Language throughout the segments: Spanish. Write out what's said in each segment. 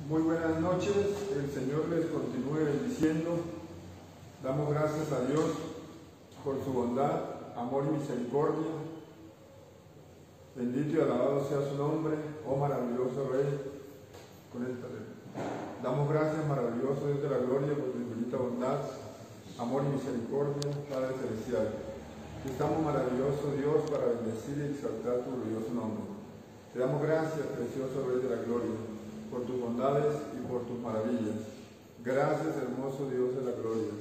Muy buenas noches, el Señor les continúe bendiciendo. Damos gracias a Dios por su bondad, amor y misericordia. Bendito y alabado sea su nombre, oh maravilloso Rey. Damos gracias, maravilloso Dios de la gloria, por tu infinita bondad, amor y misericordia, Padre Celestial. Estamos, maravilloso Dios, para bendecir y exaltar tu glorioso nombre. Te damos gracias, precioso Rey de la gloria, por tus bondades y por tus maravillas. Gracias, hermoso Dios de la gloria.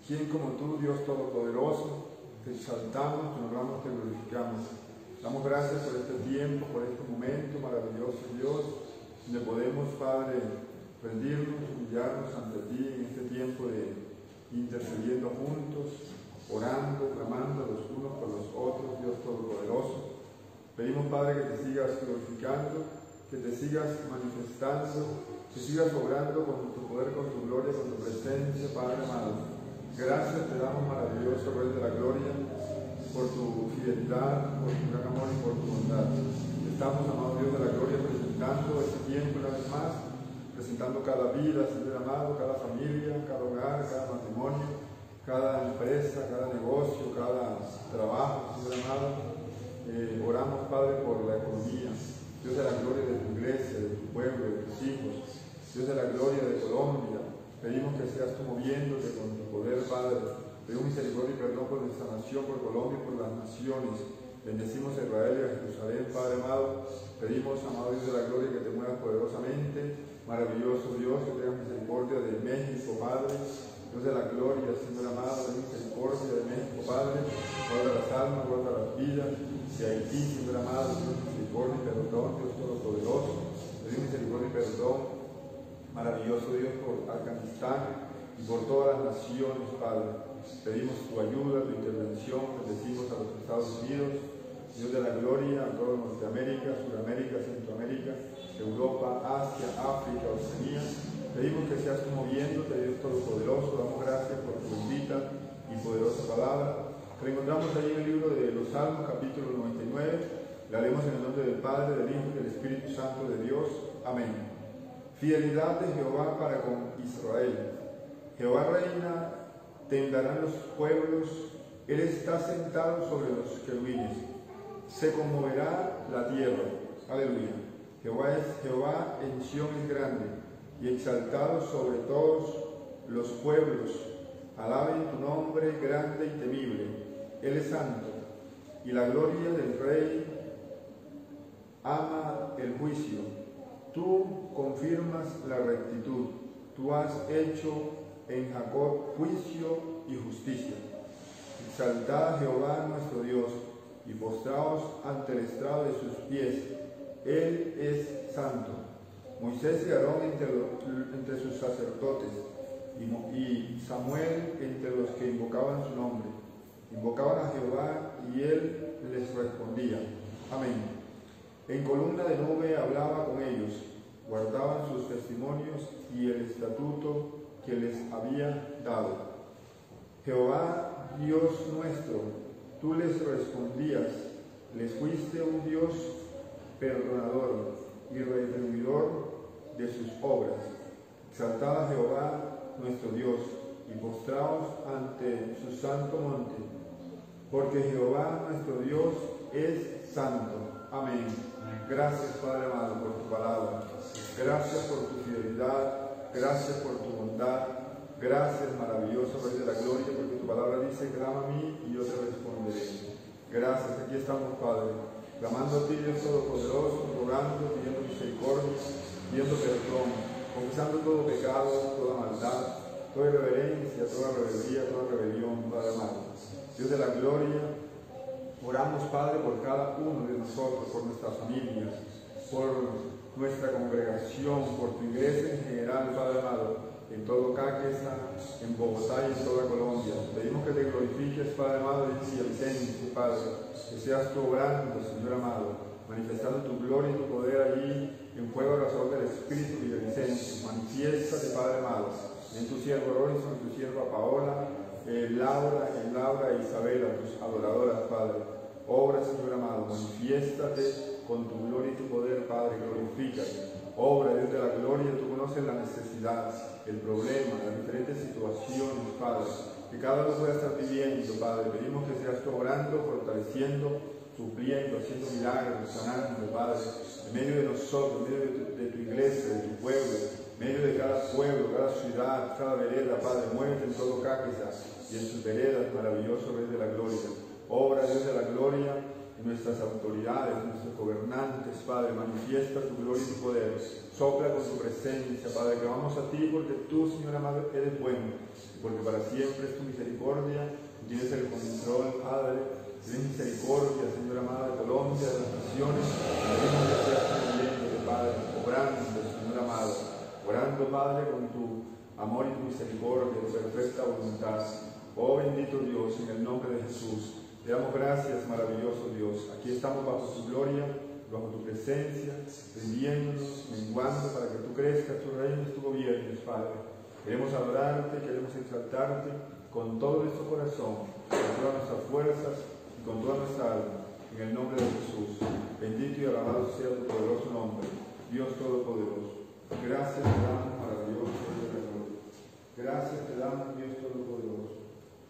¿Quién como tú, Dios Todopoderoso? Te exaltamos, te honramos, te glorificamos. Damos gracias por este tiempo, por este momento maravilloso, Dios, donde podemos, Padre, rendirnos, humillarnos ante ti en este tiempo de intercediendo juntos, orando, clamando los unos por los otros, Dios Todopoderoso. Pedimos, Padre, que te sigas glorificando, que te sigas manifestando, que sigas obrando con tu poder, con tu gloria, con tu presencia, Padre amado. Gracias te damos, maravilloso Rey de la gloria, por tu fidelidad, por tu gran amor y por tu bondad. Estamos, amado Dios de la gloria, presentando este tiempo una vez más, presentando cada vida, Señor amado, cada familia, cada hogar, cada matrimonio, cada empresa, cada negocio, cada trabajo, Señor amado. Oramos, Padre, por la economía, Dios de la gloria de tu iglesia, de tu pueblo, de tus hijos, Dios de la gloria de Colombia. Pedimos que seas tú moviéndote con tu poder, Padre. Pedimos misericordia y perdón por nuestra nación, por Colombia y por las naciones. Bendecimos a Israel y a Jerusalén, Padre amado. Pedimos, amado Dios de la gloria, que te muevas poderosamente. Maravilloso Dios, que tengas misericordia de México, Padre. Dios de la gloria, Señor amado, de misericordia de México, Padre. Guarda las almas, guarda las vidas. De Haití, Señor amado, Dios misericordia y perdón, Dios Todopoderoso. Pedimos misericordia y perdón. Maravilloso Dios, por Afganistán y por todas las naciones, Padre. Pedimos tu ayuda, tu intervención. Bendecimos a los Estados Unidos, Dios de la gloria, a toda Norteamérica, Sudamérica, Centroamérica, Europa, Asia, África, Oceanía. Pedimos que seas tú moviéndote, Dios Todopoderoso. Damos gracias por tu bendita y poderosa palabra. Encontramos ahí en el libro de los Salmos, capítulo 99. La leemos en el nombre del Padre, del Hijo y del Espíritu Santo de Dios. Amén. Fidelidad de Jehová para con Israel. Jehová reina, temblarán los pueblos. Él está sentado sobre los querubines. Se conmoverá la tierra. Aleluya. Jehová es Jehová, en Sión es grande, y exaltado sobre todos los pueblos. Alaben tu nombre grande y temible. Él es santo, y la gloria del Rey ama el juicio. Tú confirmas la rectitud. Tú has hecho en Jacob juicio y justicia. Exaltad a Jehová nuestro Dios, y postraos ante el estrado de sus pies. Él es santo. Moisés y Aarón entre sus sacerdotes, y Samuel entre los que invocaban su nombre. Invocaban a Jehová y él les respondía. Amén. En columna de nube hablaba con ellos, guardaban sus testimonios y el estatuto que les había dado. Jehová, Dios nuestro, tú les respondías, les fuiste un Dios perdonador y retribuidor de sus obras. Exaltad a Jehová nuestro Dios y postraos ante su santo monte, porque Jehová nuestro Dios es santo. Amén. Gracias, Padre amado, por tu palabra. Gracias por tu fidelidad. Gracias por tu bondad. Gracias, maravilloso Rey de la gloria, porque tu palabra dice: clama a mí y yo te responderé. Gracias, aquí estamos, Padre, clamando a ti, Dios Todopoderoso, rogando, pidiendo misericordia, pidiendo perdón, confesando todo pecado, toda maldad, toda irreverencia, toda rebeldía, toda rebelión, Padre amado. Dios de la gloria, oramos, Padre, por cada uno de nosotros, por nuestras familias, por nuestra congregación, por tu iglesia en general, Padre amado, en todo Caquesa, en Bogotá y en toda Colombia. Pedimos que te glorifiques, Padre amado, en Vicente, Padre, que seas tú obrando, Señor amado, manifestando tu gloria y tu poder allí en fuego arrasador del Espíritu y del Vicente. Manifiéstate, Padre amado, en tu siervo Robinson, en tu sierva Paola, Laura e Isabela, tus adoradoras, Padre. Obra, Señor amado, manifiéstate con tu gloria y tu poder, Padre, glorifícate. Obra, Dios de la gloria, tú conoces la necesidad, el problema, las diferentes situaciones, Padre, que cada uno pueda estar viviendo, Padre. Pedimos que seas tú obrando, fortaleciendo, supliendo, haciendo milagros, sanando, Padre, en medio de nosotros, en medio de tu iglesia, de tu pueblo, en medio de cada pueblo, cada ciudad, cada vereda, Padre. Muévete en todo Cáqueza y en sus veredas, maravilloso Rey de la Gloria. Obra, Dios de la Gloria, en nuestras autoridades, nuestros gobernantes, Padre. Manifiesta tu gloria y tu poder. Sopla con tu presencia, Padre. Clamamos a ti porque tú, Señor amado, eres bueno, porque para siempre es tu misericordia, y tienes el control, Padre. Tienes misericordia, Señor amado, de Colombia, de las naciones. Pedimos que seas también, Padre, obrando, Señor amado, orando, Padre, con tu amor y tu misericordia, tu perfecta voluntad. Oh bendito Dios, en el nombre de Jesús, te damos gracias, maravilloso Dios. Aquí estamos bajo tu gloria, bajo tu presencia, rindiéndonos, menguando para que tú crezcas, tu reino y tu gobierno, Padre. Queremos adorarte, queremos exaltarte con todo nuestro corazón, con todas nuestras fuerzas y con toda nuestra alma, en el nombre de Jesús. Bendito y alabado sea tu poderoso nombre, Dios Todopoderoso. Gracias te damos, maravilloso Dios de la gloria. Gracias te damos, Dios Todopoderoso.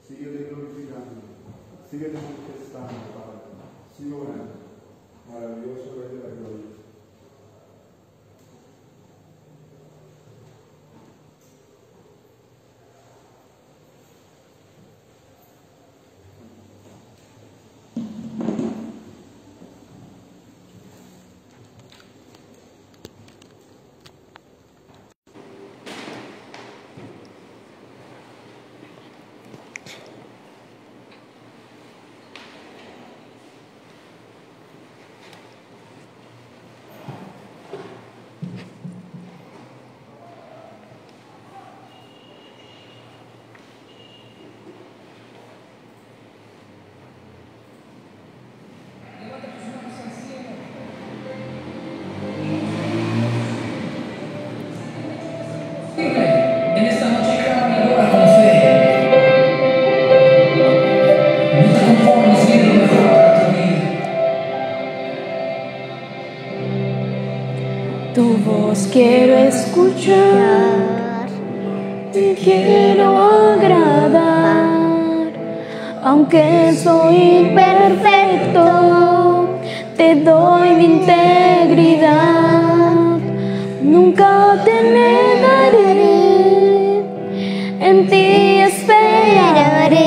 Síguete glorificando, síguete manifestando, Padre. Sigue orando, maravilloso Rey de la gloria. En esta noche clama y adora con fe. No te conformes, vive lo mejor para tu vida. Tu voz quiero escuchar, te quiero agradar, aunque soy imperfecto, te doy mi integridad. Nunca te negaré, en ti esperaré,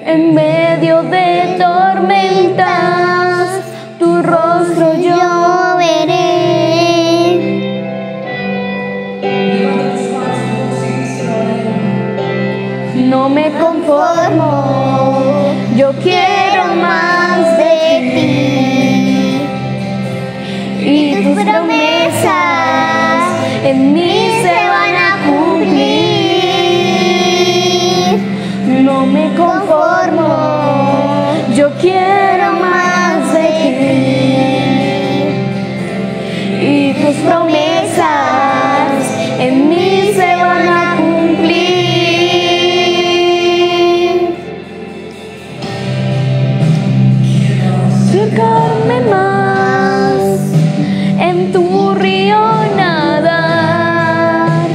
en medio de tormentas, tu rostro yo veré. Levanta tus manos a Dios y díselo. No me conformo, yo quiero más de ti, y tus promesas en mí se van a cumplir. No me conformo, yo quiero más de ti, y tus promesas en mí se van a cumplir. Acercarme más, en tu río nadar,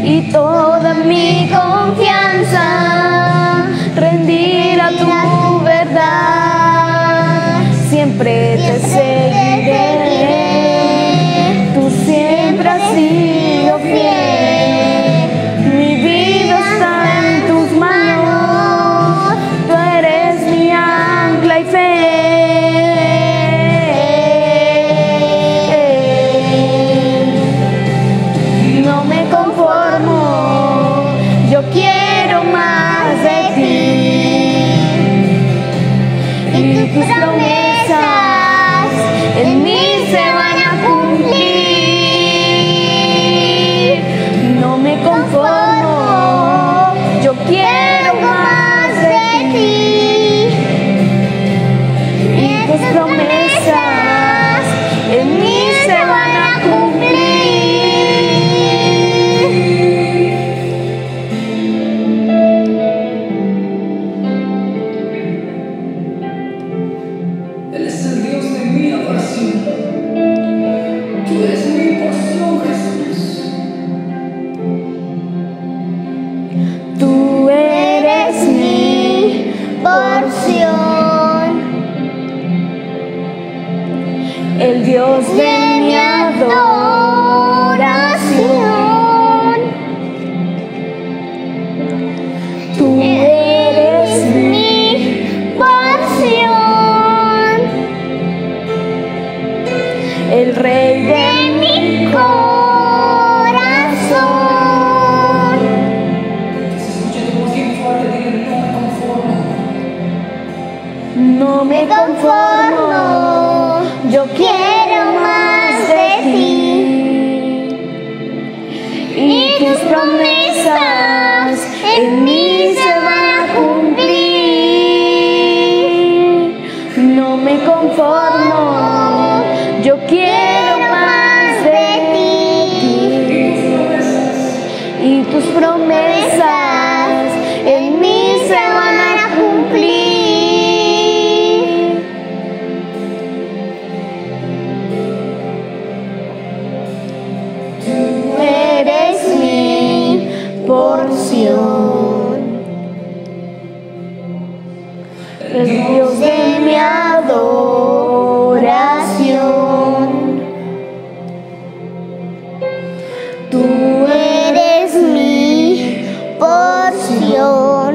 y toda mi confianza rendir a tu verdad. Siempre te seguiré, tú siempre Dios de mi adoración. Tú eres mi porción, el Rey de mi corazón. Se escucha tu voz bien fuerte, dile, no me conformo. No me conformo, yo quiero más de ti. Y tus promesas en mí se van a cumplir. No me conformo, yo quiero más de ti. Y tus promesas en mí se van a cumplir. Tú eres mi porción, el Dios de mi adoración. Tú eres mi porción,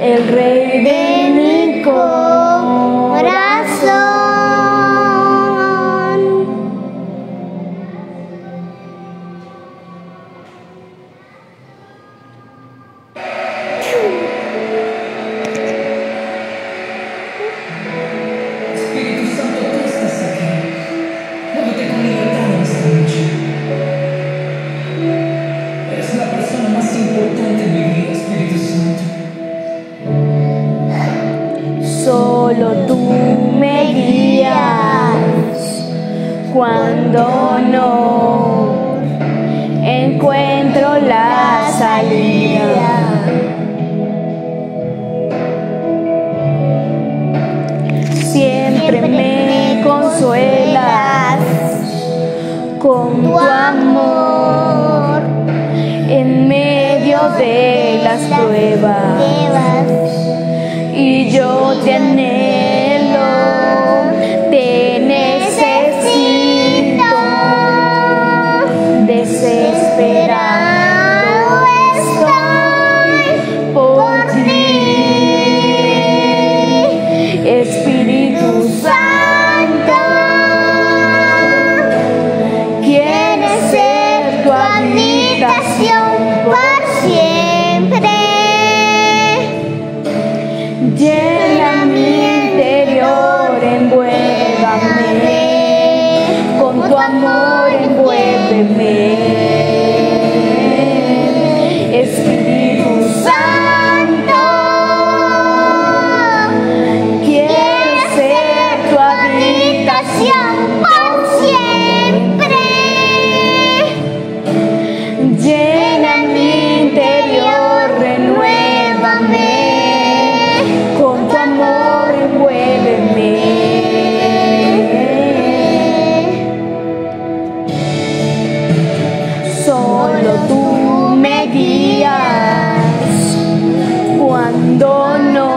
el Rey de mi corazón. Espíritu Santo, tú estás aquí. Muévete con libertad en esta noche. Eres la persona más importante en mi vida, Espíritu Santo. Solo tú me guías cuando no encuentro la salida. Siempre me consuelas con tu amor en medio de las pruebas. Y yo te anhelo, te necesito, desesperado estoy por ti. Espíritu Santo, quieres ser tu habitación por siempre. Llena mi interior, envuélvame, con tu amor envuélveme. Espíritu Santo, quiero ser tu habitación por siempre. Llena mi interior, renuévame, con tu amor envuélveme. Solo tú me guías cuando no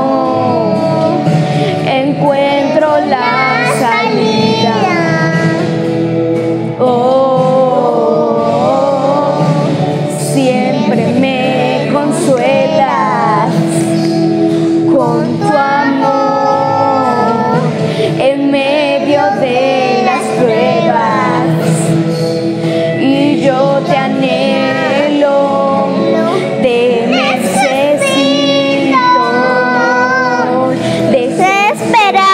encuentro la salida. Oh, siempre me consuelas con tu amor en medio de las pruebas. Y yo te anhelo, te necesito, desesperado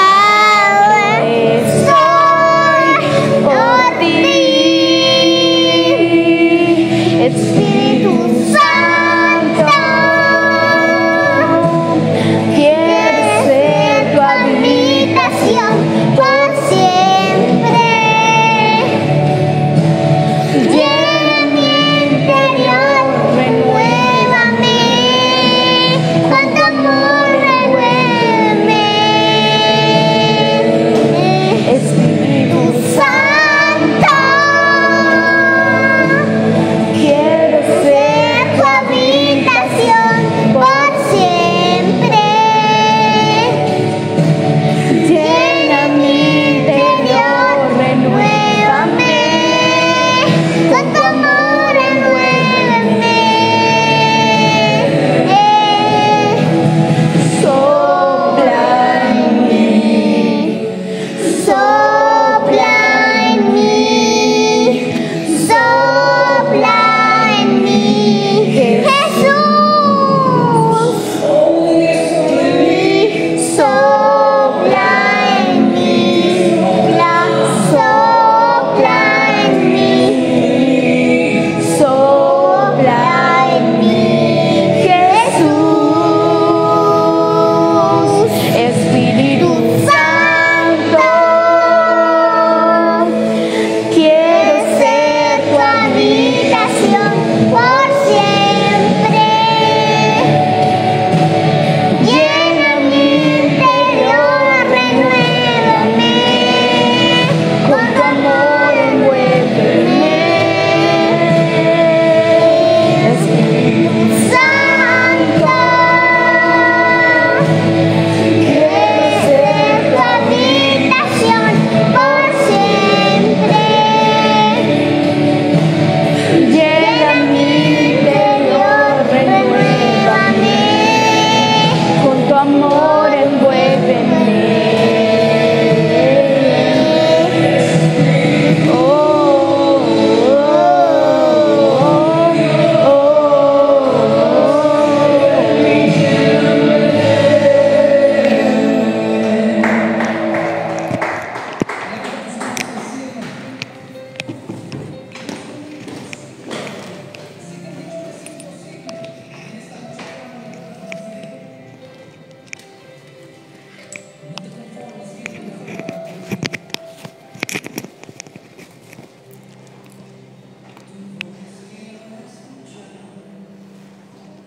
estoy por ti. Espíritu Santo, quieres ser tu habitación por siempre.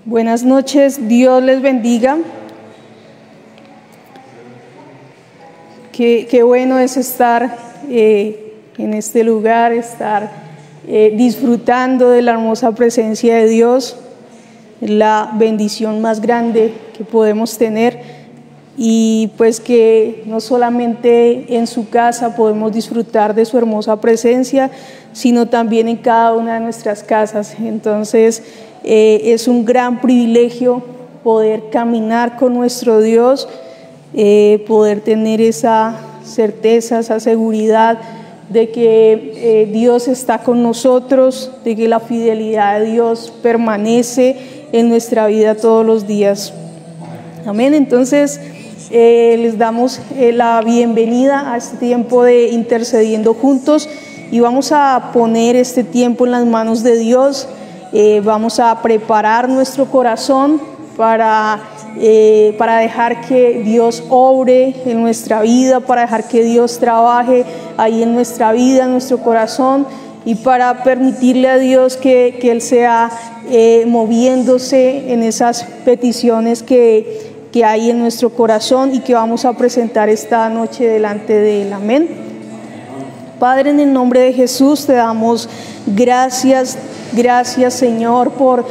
Buenas noches, Dios les bendiga. Qué bueno es estar en este lugar, estar disfrutando de la hermosa presencia de Dios, la bendición más grande que podemos tener, y pues que no solamente en su casa podemos disfrutar de su hermosa presencia, sino también en cada una de nuestras casas. Entonces es un gran privilegio poder caminar con nuestro Dios, poder tener esa certeza, esa seguridad de que Dios está con nosotros, de que la fidelidad de Dios permanece en nuestra vida todos los días. Amén. Entonces les damos la bienvenida a este tiempo de intercediendo juntos, y vamos a poner este tiempo en las manos de Dios. Vamos a preparar nuestro corazón para dejar que Dios obre en nuestra vida, para dejar que Dios trabaje ahí en nuestra vida, en nuestro corazón, y para permitirle a Dios que Él sea moviéndose en esas peticiones que hay en nuestro corazón y que vamos a presentar esta noche delante de Él. Amén. Padre, en el nombre de Jesús te damos gracias, Señor, por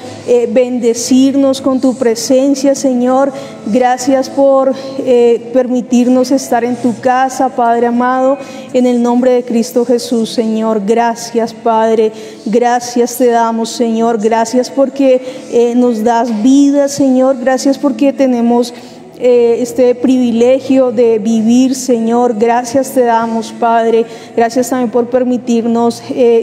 bendecirnos con tu presencia, Señor. Gracias por permitirnos estar en tu casa, Padre amado, en el nombre de Cristo Jesús, Señor. Gracias, Padre. Gracias te damos, Señor. Gracias porque nos das vida, Señor. Gracias porque tenemos este privilegio de vivir, Señor. Gracias te damos, Padre. Gracias también por permitirnos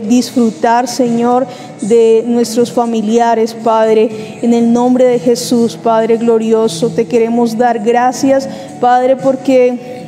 disfrutar, Señor, de nuestros familiares, Padre. En el nombre de Jesús, Padre glorioso, te queremos dar gracias, Padre, porque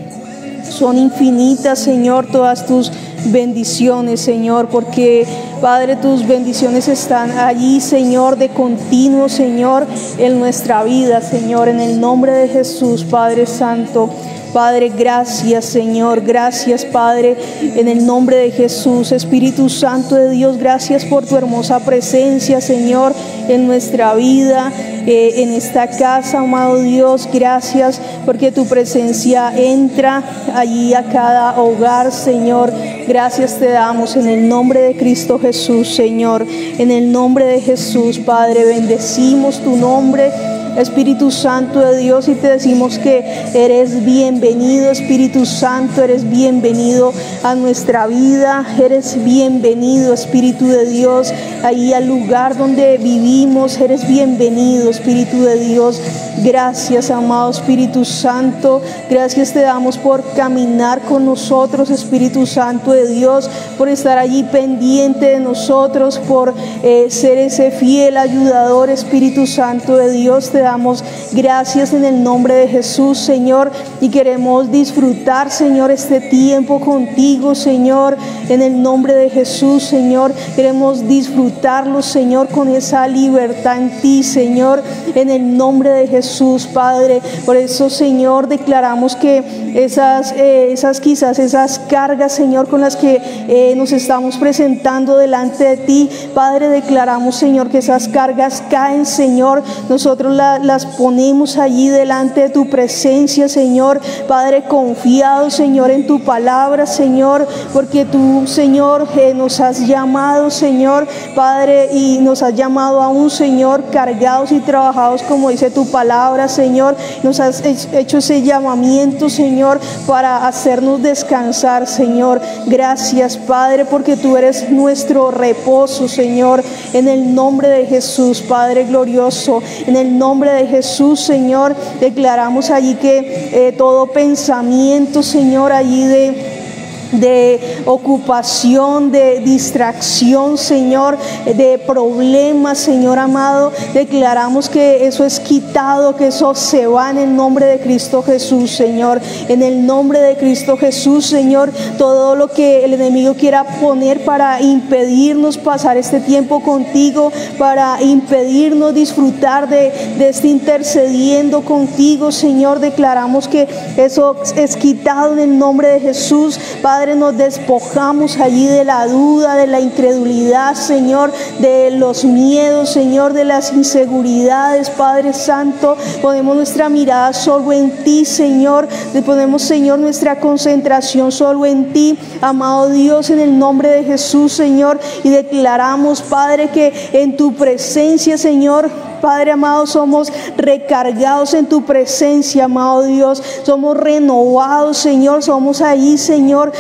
son infinitas, Señor, todas tus bendiciones, Señor, porque, Padre, tus bendiciones están allí, Señor, de continuo, Señor, en nuestra vida, Señor, en el nombre de Jesús, Padre Santo. Padre, gracias, Señor, gracias, Padre, en el nombre de Jesús. Espíritu Santo de Dios, gracias por tu hermosa presencia, Señor, en nuestra vida, en esta casa, amado Dios. Gracias porque tu presencia entra allí a cada hogar, Señor. Gracias te damos en el nombre de Cristo Jesús, Señor. En el nombre de Jesús, Padre, bendecimos tu nombre, Espíritu Santo de Dios, y te decimos que eres bienvenido, Espíritu Santo, eres bienvenido a nuestra vida, eres bienvenido, Espíritu de Dios, ahí al lugar donde vivimos, eres bienvenido, Espíritu de Dios. Gracias, amado Espíritu Santo, gracias te damos por caminar con nosotros, Espíritu Santo de Dios, por estar allí pendiente de nosotros, por ser ese fiel ayudador, Espíritu Santo de Dios. Te damos gracias en el nombre de Jesús, Señor, y queremos disfrutar, Señor, este tiempo contigo, Señor, en el nombre de Jesús, Señor. Queremos disfrutarlo, Señor, con esa libertad en ti, Señor, en el nombre de Jesús, Padre. Por eso, Señor, declaramos que esas cargas, Señor, con las que nos estamos presentando delante de ti, Padre, declaramos, Señor, que esas cargas caen, Señor. Nosotros las ponemos allí delante de tu presencia, Señor, Padre, confiado, Señor, en tu palabra, Señor, porque tú, Señor, nos has llamado, Señor, Padre, y nos has llamado a un, Señor, cargados y trabajados, como dice tu palabra, Señor. Nos has hecho ese llamamiento, Señor, para hacernos descansar, Señor. Gracias, Padre, porque tú eres nuestro reposo, Señor, en el nombre de Jesús, Padre glorioso. En el nombre de Jesús, Señor, declaramos allí que todo pensamiento, Señor, allí de ocupación, de distracción, Señor, de problemas, Señor amado, declaramos que eso es quitado, que eso se va en el nombre de Cristo Jesús, Señor. En el nombre de Cristo Jesús, Señor, todo lo que el enemigo quiera poner para impedirnos pasar este tiempo contigo, para impedirnos disfrutar de este intercediendo contigo, Señor, declaramos que eso es quitado en el nombre de Jesús. Padre, nos despojamos allí de la duda, de la incredulidad, Señor, de los miedos, Señor, de las inseguridades, Padre Santo. Ponemos nuestra mirada solo en ti, Señor. Le ponemos, Señor, nuestra concentración solo en ti, amado Dios, en el nombre de Jesús, Señor. Y declaramos, Padre, que en tu presencia, Señor, Padre amado, somos recargados en tu presencia, amado Dios. Somos renovados, Señor. Somos ahí, Señor,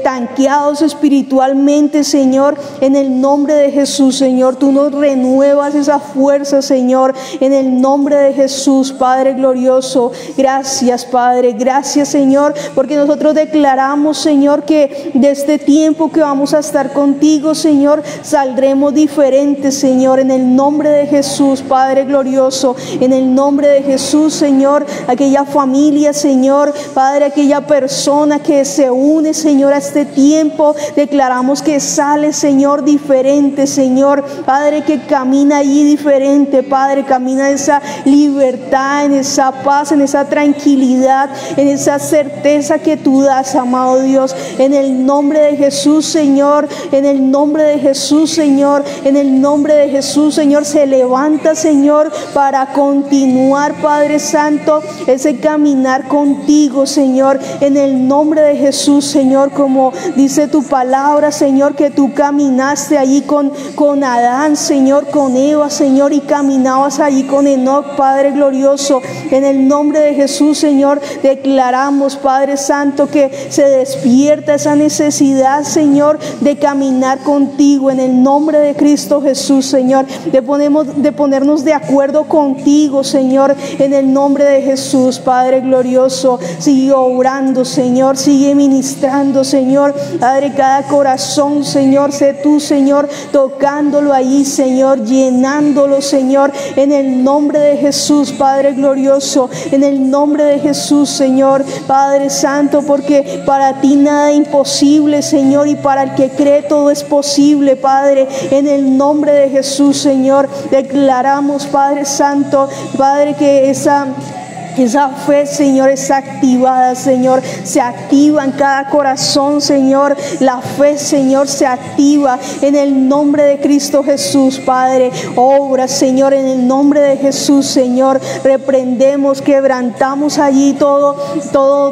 tanqueados espiritualmente, Señor. En el nombre de Jesús, Señor, tú nos renuevas esa fuerza, Señor. En el nombre de Jesús, Padre glorioso. Gracias, Padre. Gracias, Señor, porque nosotros declaramos, Señor, que de este tiempo que vamos a estar contigo, Señor, saldremos diferentes, Señor. En el nombre de Jesús, Padre glorioso, en el nombre de Jesús, Señor, aquella familia, Señor, Padre, aquella persona que se une, Señor, a este tiempo, declaramos que sale, Señor, diferente, Señor, Padre, que camina allí diferente, Padre, camina en esa libertad, en esa paz, en esa tranquilidad, en esa certeza que tú das, amado Dios, en el nombre de Jesús, Señor, en el nombre de Jesús, Señor, en el nombre de Jesús, Señor, se levanta, Señor, para continuar, Padre Santo, ese caminar contigo, Señor, en el nombre de Jesús, Señor, como dice tu palabra, Señor, que tú caminaste allí con Adán, Señor, con Eva, Señor, y caminabas allí con Enoc, Padre glorioso. En el nombre de Jesús, Señor, declaramos, Padre Santo, que se despierta esa necesidad, Señor, de caminar contigo, en el nombre de Cristo Jesús, Señor, de ponernos de acuerdo contigo, Señor, en el nombre de Jesús, Padre glorioso. Sigue obrando, Señor, sigue ministrando, Señor, Padre, cada corazón, Señor, sé tú, Señor, tocándolo allí, Señor, llenándolo, Señor, en el nombre de Jesús, Padre glorioso, en el nombre de Jesús, Señor, Padre Santo, porque para ti nada es imposible, Señor, y para el que cree todo es posible, Padre, en el nombre de Jesús, Señor, declaramos, Padre Santo, Padre, que esa fe, Señor, está activada, Señor, se activa en cada corazón, Señor, la fe, Señor, se activa en el nombre de Cristo Jesús, Padre, obra, Señor, en el nombre de Jesús, Señor, reprendemos, quebrantamos allí todo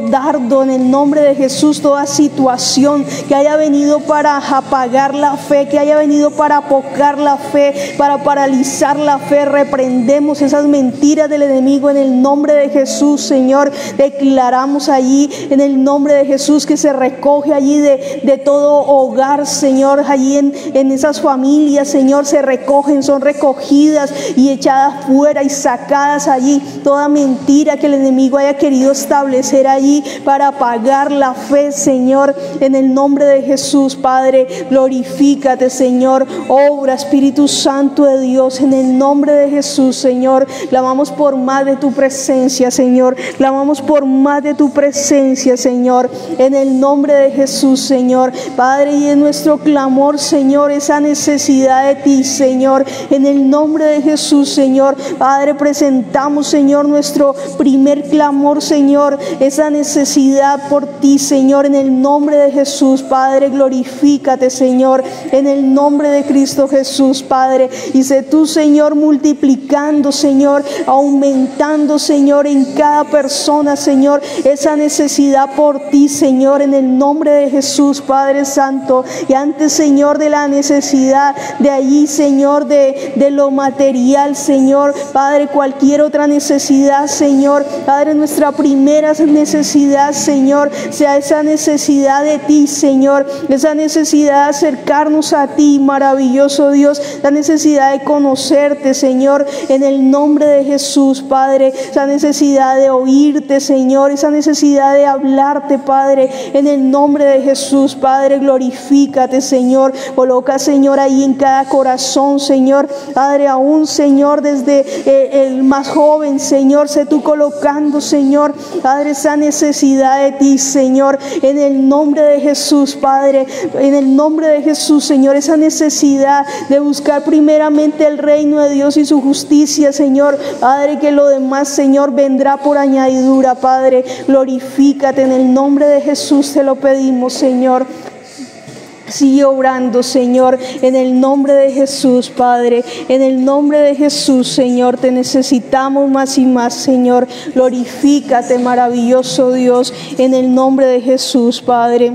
dardo en el nombre de Jesús, toda situación que haya venido para apagar la fe, que haya venido para apocar la fe, para paralizar la fe, reprendemos esas mentiras del enemigo en el nombre de Jesús, Señor. Declaramos allí en el nombre de Jesús que se recoge allí de todo hogar, Señor, allí en esas familias, Señor, se recogen, son recogidas y echadas fuera y sacadas allí toda mentira que el enemigo haya querido establecer allí para apagar la fe, Señor, en el nombre de Jesús, Padre, glorifícate, Señor, obra, Espíritu Santo de Dios, en el nombre de Jesús, Señor, clamamos por más de tu presencia, Señor, clamamos por más de tu presencia, Señor, en el nombre de Jesús, Señor, Padre, y en nuestro clamor, Señor, esa necesidad de ti, Señor, en el nombre de Jesús, Señor, Padre, presentamos, Señor, nuestro primer clamor, Señor, esa necesidad por ti, Señor, en el nombre de Jesús, Padre, glorifícate, Señor, en el nombre de Cristo Jesús, Padre, y sé tú, Señor, multiplicando, Señor, aumentando, Señor, en cada persona, Señor, esa necesidad por ti, Señor, en el nombre de Jesús, Padre Santo, y antes, Señor, de la necesidad de allí, Señor, de lo material, Señor, Padre, cualquier otra necesidad, Señor, Padre, nuestra primera necesidad, Señor, sea esa necesidad de ti, Señor, esa necesidad de acercarnos a ti, maravilloso Dios, la necesidad de conocerte, Señor, en el nombre de Jesús, Padre, esa necesidad de oírte, Señor, esa necesidad de hablarte, Padre, en el nombre de Jesús, Padre, glorifícate, Señor, coloca, Señor, ahí en cada corazón, Señor, Padre, aún, Señor, desde el más joven, Señor, sé tú colocando, Señor, Padre, esa necesidad de ti, Señor, en el nombre de Jesús, Padre, en el nombre de Jesús, Señor, esa necesidad de buscar primeramente el reino de Dios y su justicia, Señor, Padre, que lo demás, Señor, vendrá vendrá por añadidura, Padre. Glorifícate en el nombre de Jesús, te lo pedimos, Señor. Sigue obrando, Señor, en el nombre de Jesús, Padre. En el nombre de Jesús, Señor, te necesitamos más y más, Señor. Glorifícate, maravilloso Dios, en el nombre de Jesús, Padre.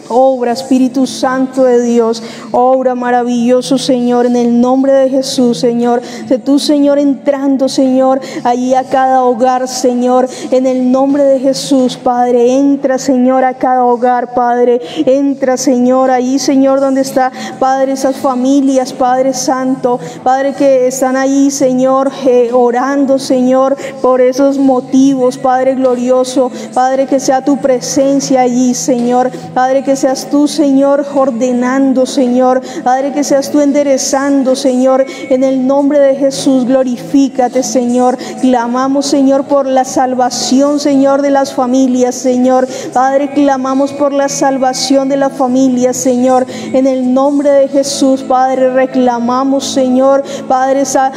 Obra, Espíritu Santo de Dios, obra maravilloso, Señor, en el nombre de Jesús, Señor. Sé tú, Señor, entrando, Señor, allí a cada hogar, Señor, en el nombre de Jesús, Padre. Entra, Señor, a cada hogar, Padre. Entra, Señor, allí, Señor, donde está, Padre, esas familias, Padre Santo, Padre, que están allí, Señor, orando, Señor, por esos motivos, Padre glorioso, Padre, que sea tu presencia allí, Señor, Padre, que seas tú, Señor, ordenando, Señor, Padre, que seas tú enderezando, Señor, en el nombre de Jesús. Glorifícate, Señor. Clamamos, Señor, por la salvación, Señor, de las familias, Señor, Padre, clamamos por la salvación de las familias, Señor, en el nombre de Jesús, Padre. Reclamamos, Señor, Padre, esa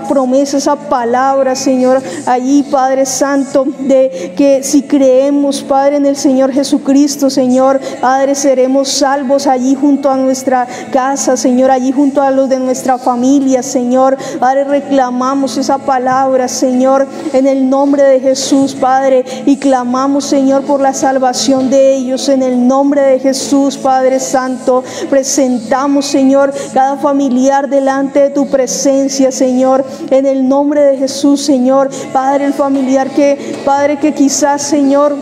promesa, esa palabra, Señor, allí, Padre Santo, de que si creemos, Padre, en el Señor Jesucristo, Señor, Padre, seremos salvos allí junto a nuestra casa, Señor, allí junto a los de nuestra familia, Señor. Padre, reclamamos esa palabra, Señor, en el nombre de Jesús, Padre, y clamamos, Señor, por la salvación de ellos, en el nombre de Jesús, Padre Santo. Presentamos, Señor, cada familiar delante de tu presencia, Señor, en el nombre de Jesús, Señor. Padre, el familiar Padre, que quizás, Señor,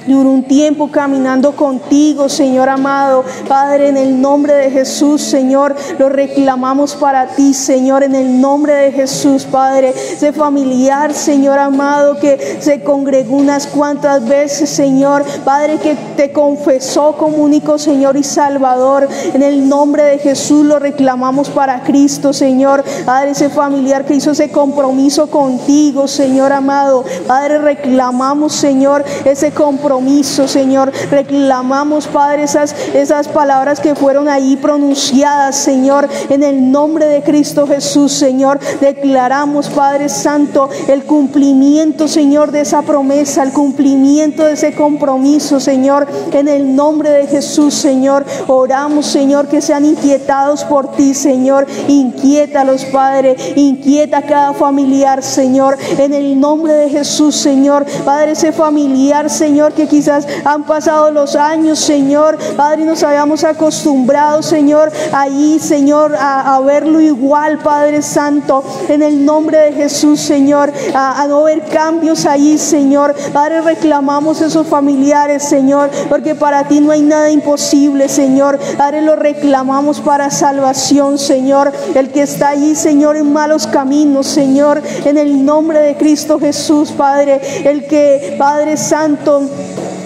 duró un tiempo caminando contigo, Señor amado, Padre, en el nombre de Jesús, Señor, lo reclamamos para ti, Señor, en el nombre de Jesús, Padre. Ese familiar, Señor amado, que se congregó unas cuantas veces, Señor, Padre, que te confesó como único Señor y Salvador, en el nombre de Jesús lo reclamamos para Cristo, Señor. Padre, ese familiar que hizo ese compromiso contigo, Señor amado, Padre, reclamamos, Señor, ese compromiso, Señor. Reclamamos, Padre, esas palabras que fueron ahí pronunciadas, Señor, en el nombre de Cristo Jesús, Señor. Declaramos, Padre Santo, el cumplimiento, Señor, de esa promesa, el cumplimiento de ese compromiso, Señor, en el nombre de Jesús, Señor. Oramos, Señor, que sean inquietados por ti, Señor. Inquiétalos, Padre. Inquieta a cada familiar, Señor, en el nombre de Jesús, Señor. Padre, ese familiar, Señor, que quizás han pasado los años, Señor, Padre, y nos habíamos acostumbrado, Señor, allí, Señor, a verlo igual, Padre Santo, en el nombre de Jesús, Señor, a no ver cambios allí, Señor. Padre, reclamamos esos familiares, Señor, porque para ti no hay nada imposible, Señor. Padre, lo reclamamos para salvación, Señor. El que está allí, Señor, en malos caminos, Señor, en el nombre de Cristo Jesús, Padre, el que, Padre Santo,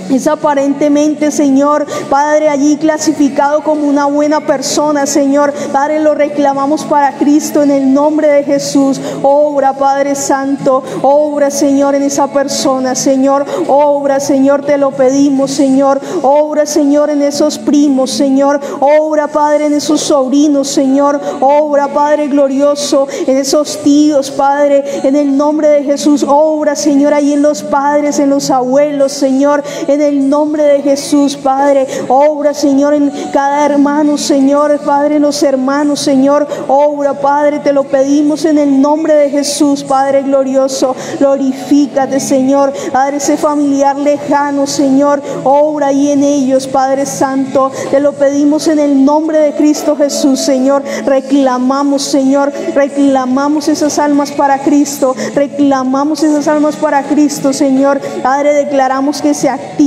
es aparentemente, Señor, Padre, allí clasificado como una buena persona, Señor, Padre, lo reclamamos para Cristo en el nombre de Jesús. Obra, Padre Santo, obra, Señor, en esa persona, Señor. Obra, Señor, te lo pedimos, Señor. Obra, Señor, en esos primos, Señor. Obra, Padre, en esos sobrinos, Señor. Obra, Padre glorioso, en esos tíos, Padre, en el nombre de Jesús. Obra, Señor, ahí en los padres, en los abuelos, Señor, en el nombre de Jesús, Padre. Obra, Señor, en cada hermano, Señor, Padre, en los hermanos, Señor. Obra, Padre, te lo pedimos en el nombre de Jesús, Padre glorioso. Glorifícate, Señor. Padre, ese familiar lejano, Señor, obra ahí en ellos, Padre Santo. Te lo pedimos en el nombre de Cristo Jesús, Señor. Reclamamos, Señor, reclamamos esas almas para Cristo. Reclamamos esas almas para Cristo, Señor. Padre, declaramos que se activan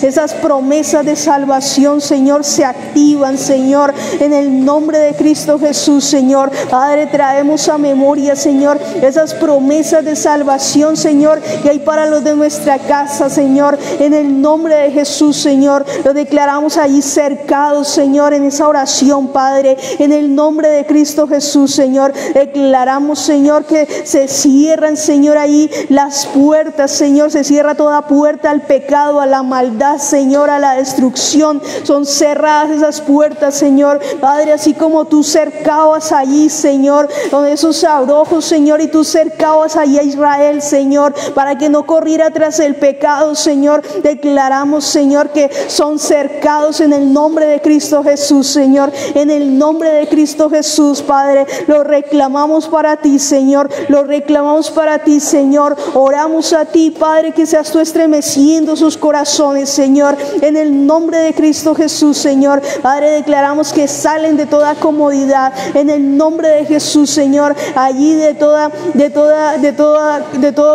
esas promesas de salvación, Señor, se activan, Señor, en el nombre de Cristo Jesús, Señor. Padre, traemos a memoria, Señor, esas promesas de salvación, Señor, que hay para los de nuestra casa, Señor, en el nombre de Jesús, Señor. Lo declaramos allí cercados, Señor, en esa oración, Padre, en el nombre de Cristo Jesús, Señor. Declaramos, Señor, que se cierran, Señor, ahí las puertas, Señor, se cierra toda puerta al pecado, a la la maldad, Señor, a la destrucción. Son cerradas esas puertas, Señor, Padre, así como tú cercabas allí, Señor, donde esos abrojos, Señor, y tú cercabas allí a Israel, Señor, para que no corriera tras el pecado, Señor. Declaramos, Señor, que son cercados en el nombre de Cristo Jesús, Señor, en el nombre de Cristo Jesús, Padre. Lo reclamamos para ti, Señor, lo reclamamos para ti, Señor. Oramos a ti, Padre, que seas tú estremeciendo sus corazones, Señor, en el nombre de Cristo Jesús, Señor. Padre, declaramos que salen de toda comodidad, en el nombre de Jesús, Señor, allí de todo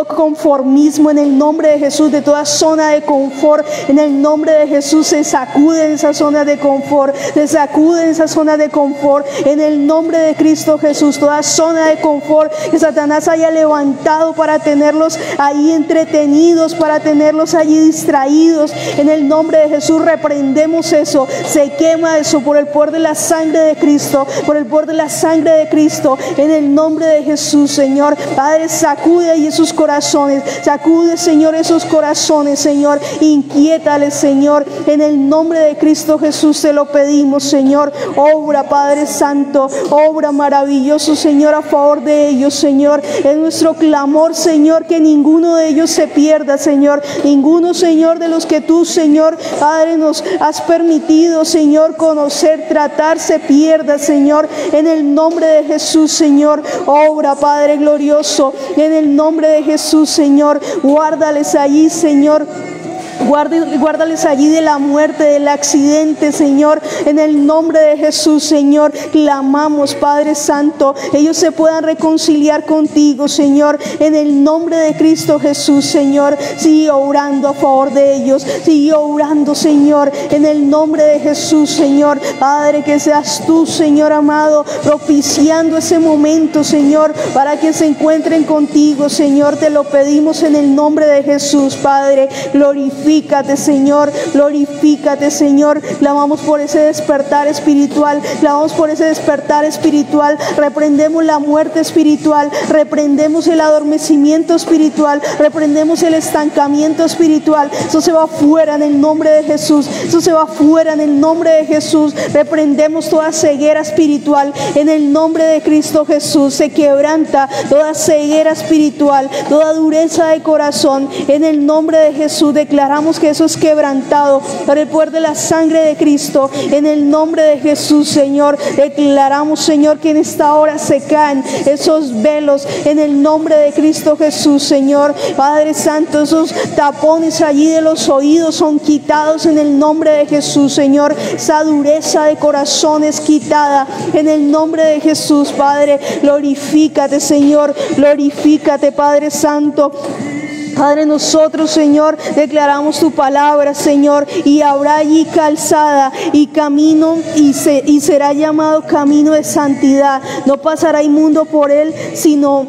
conformismo, en el nombre de Jesús, de toda zona de confort, en el nombre de Jesús. Se sacuden esas zonas de confort, se sacuden esas zonas de confort, en el nombre de Cristo Jesús. Toda zona de confort que Satanás haya levantado para tenerlos ahí entretenidos, para tenerlos allí distraídos, en el nombre de Jesús reprendemos eso. Se quema eso por el poder de la sangre de Cristo, por el poder de la sangre de Cristo, en el nombre de Jesús, Señor. Padre, sacude ahí esos corazones, sacude, Señor, esos corazones, Señor. Inquiétales, Señor, en el nombre de Cristo Jesús te lo pedimos, Señor. Obra, Padre Santo, obra maravilloso, Señor, a favor de ellos, Señor. Es nuestro clamor, Señor, que ninguno de ellos se pierda, Señor. Ninguno, Señor, de los que tú, Señor, Padre, nos has permitido, Señor, conocer, tratar, se pierda, Señor. En el nombre de Jesús, Señor. Obra, Padre glorioso, en el nombre de Jesús, Señor. Guárdales allí, Señor. Guárdales allí de la muerte, del accidente, Señor, en el nombre de Jesús, Señor. Clamamos, Padre Santo, ellos se puedan reconciliar contigo, Señor, en el nombre de Cristo Jesús, Señor. Sigue obrando a favor de ellos, sigue obrando, Señor, en el nombre de Jesús, Señor. Padre, que seas tú, Señor amado, propiciando ese momento, Señor, para que se encuentren contigo, Señor. Te lo pedimos en el nombre de Jesús, Padre. Glorifícate, Señor, glorifícate, Señor. Clamamos por ese despertar espiritual, clamamos por ese despertar espiritual. Reprendemos la muerte espiritual, reprendemos el adormecimiento espiritual, reprendemos el estancamiento espiritual. Eso se va fuera en el nombre de Jesús, eso se va fuera en el nombre de Jesús. Reprendemos toda ceguera espiritual en el nombre de Cristo Jesús. Se quebranta toda ceguera espiritual, toda dureza de corazón en el nombre de Jesús. Declaramos que eso es quebrantado por el poder de la sangre de Cristo en el nombre de Jesús, Señor. Declaramos, Señor, que en esta hora se caen esos velos en el nombre de Cristo Jesús, Señor. Padre Santo, esos tapones allí de los oídos son quitados en el nombre de Jesús, Señor. Esa dureza de corazón es quitada en el nombre de Jesús, Padre. Glorifícate, Señor, glorifícate, Padre Santo. Padre, nosotros, Señor, declaramos tu palabra, Señor, y habrá allí calzada y camino y será llamado camino de santidad. No pasará inmundo por él, sino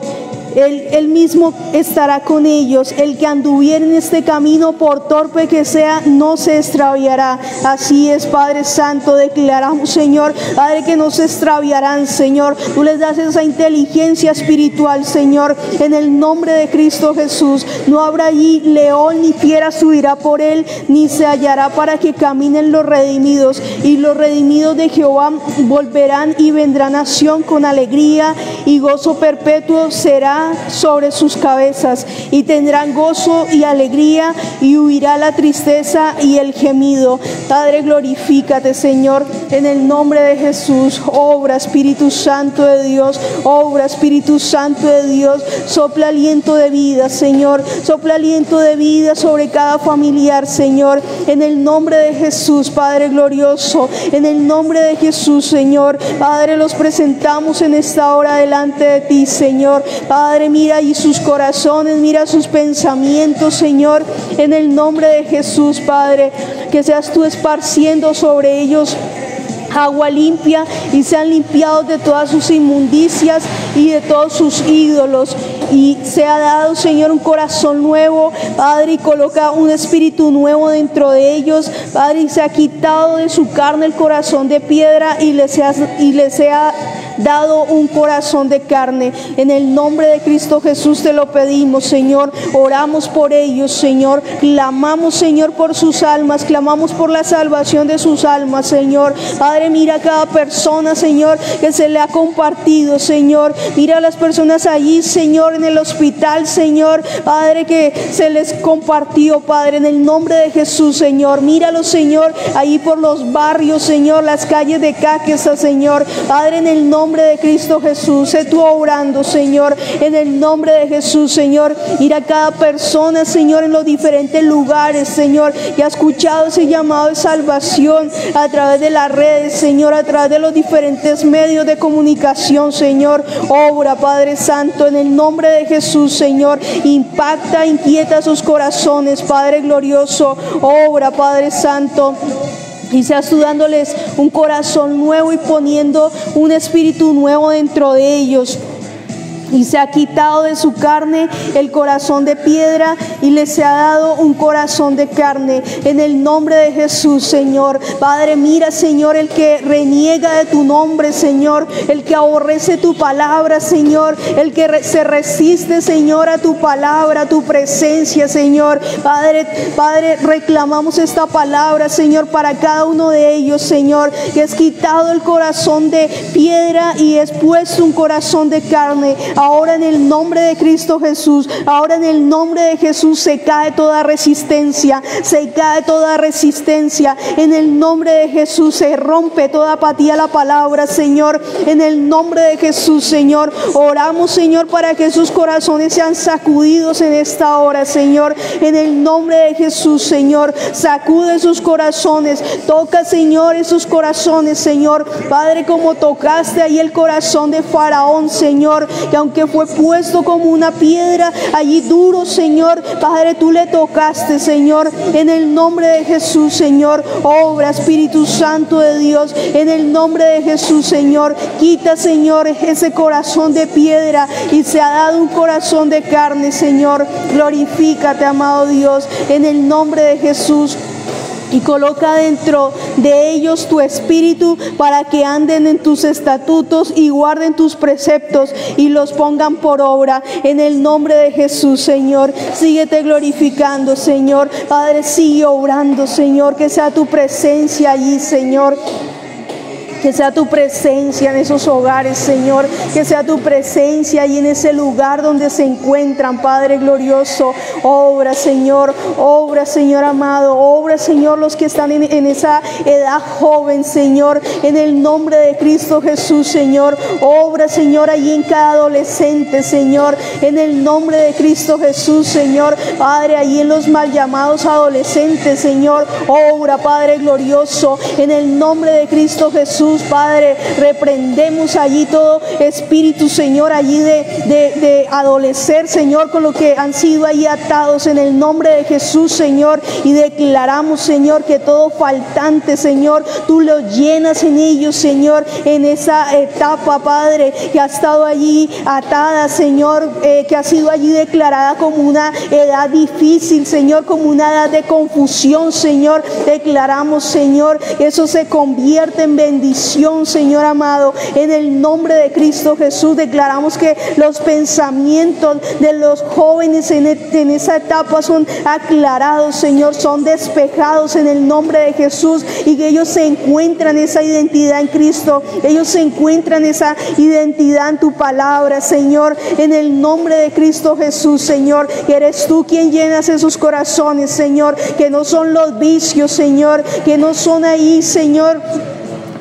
Él mismo estará con ellos. El que anduviera en este camino, por torpe que sea, no se extraviará. Así es, Padre Santo. Declaramos, Señor, Padre, que no se extraviarán, Señor. Tú les das esa inteligencia espiritual, Señor, en el nombre de Cristo Jesús. No habrá allí león ni fiera subirá por él, ni se hallará para que caminen los redimidos. Y los redimidos de Jehová volverán y vendrán a Sión con alegría, y gozo perpetuo será sobre sus cabezas, y tendrán gozo y alegría, y huirá la tristeza y el gemido. Padre, glorifícate, Señor, en el nombre de Jesús. Obra, Espíritu Santo de Dios, obra, Espíritu Santo de Dios. Sopla aliento de vida, Señor, sopla aliento de vida sobre cada familiar, Señor, en el nombre de Jesús, Padre glorioso, en el nombre de Jesús, Señor. Padre, los presentamos en esta hora delante de ti, Señor. Padre, mira ahí sus corazones, mira sus pensamientos, Señor, en el nombre de Jesús, Padre. Que seas tú esparciendo sobre ellos agua limpia, y sean limpiados de todas sus inmundicias y de todos sus ídolos, y sea dado, Señor, un corazón nuevo, Padre, y coloca un espíritu nuevo dentro de ellos, Padre, y se ha quitado de su carne el corazón de piedra, y le sea dado un corazón de carne. En el nombre de Cristo Jesús te lo pedimos, Señor. Oramos por ellos, Señor. Clamamos, Señor, por sus almas. Clamamos por la salvación de sus almas, Señor. Padre, mira a cada persona, Señor, que se le ha compartido, Señor. Mira a las personas allí, Señor, en el hospital, Señor. Padre, que se les compartió, Padre, en el nombre de Jesús, Señor. Míralos, Señor, ahí por los barrios, Señor, las calles de Caquesa, Señor. Padre, en el nombre de Cristo Jesús, sé tú obrando, Señor, en el nombre de Jesús, Señor. Mira a cada persona, Señor, en los diferentes lugares, Señor, que ha escuchado ese llamado de salvación a través de las redes, Señor, a través de los diferentes medios de comunicación, Señor. Obra, Padre Santo, en el nombre de Jesús, Señor. Impacta, inquieta sus corazones, Padre glorioso. Obra, Padre Santo. Y seas tú dándoles un corazón nuevo y poniendo un espíritu nuevo dentro de ellos. Y se ha quitado de su carne el corazón de piedra y les ha dado un corazón de carne. En el nombre de Jesús, Señor. Padre, mira, Señor, el que reniega de tu nombre, Señor. El que aborrece tu palabra, Señor. El que se resiste, Señor, a tu palabra, a tu presencia, Señor. Padre, reclamamos esta palabra, Señor, para cada uno de ellos, Señor. Que es quitado el corazón de piedra y es puesto un corazón de carne. Ahora en el nombre de Cristo Jesús, ahora en el nombre de Jesús se cae toda resistencia, se cae toda resistencia. En el nombre de Jesús se rompe toda apatía a la palabra, Señor. En el nombre de Jesús, Señor, oramos, Señor, para que sus corazones sean sacudidos en esta hora, Señor. En el nombre de Jesús, Señor, sacude sus corazones, toca, Señor, esos corazones, Señor. Padre, como tocaste ahí el corazón de Faraón, Señor, que aunque fue puesto como una piedra allí duro, Señor, Padre, tú le tocaste, Señor. En el nombre de Jesús, Señor, obra, Espíritu Santo de Dios. En el nombre de Jesús, Señor, quita, Señor, ese corazón de piedra y se ha dado un corazón de carne, Señor. Glorifícate, amado Dios, en el nombre de Jesús. Y coloca dentro de ellos tu espíritu para que anden en tus estatutos y guarden tus preceptos y los pongan por obra. En el nombre de Jesús, Señor, síguete glorificando, Señor. Padre, sigue obrando, Señor, que sea tu presencia allí, Señor. Que sea tu presencia en esos hogares, Señor. Que sea tu presencia ahí en ese lugar donde se encuentran, Padre glorioso. Obra, Señor amado. Obra, Señor, los que están en esa edad joven, Señor. En el nombre de Cristo Jesús, Señor. Obra, Señor, allí en cada adolescente, Señor. En el nombre de Cristo Jesús, Señor. Padre, allí en los mal llamados adolescentes, Señor. Obra, Padre glorioso. En el nombre de Cristo Jesús, Padre, reprendemos allí todo espíritu, Señor, allí de adolecer, Señor, con lo que han sido ahí atados en el nombre de Jesús, Señor, y declaramos, Señor, que todo faltante, Señor, tú lo llenas en ellos, Señor, en esa etapa, Padre, que ha estado allí atada, Señor, que ha sido allí declarada como una edad difícil, Señor, como una edad de confusión, Señor. Declaramos, Señor, que eso se convierte en bendición, Señor amado. En el nombre de Cristo Jesús declaramos que los pensamientos de los jóvenes en esa etapa son aclarados, Señor, son despejados en el nombre de Jesús, y que ellos se encuentran esa identidad en Cristo, ellos se encuentran esa identidad en tu palabra, Señor, en el nombre de Cristo Jesús, Señor. Que eres tú quien llenas esos corazones, Señor, que no son los vicios, Señor, que no son ahí, Señor,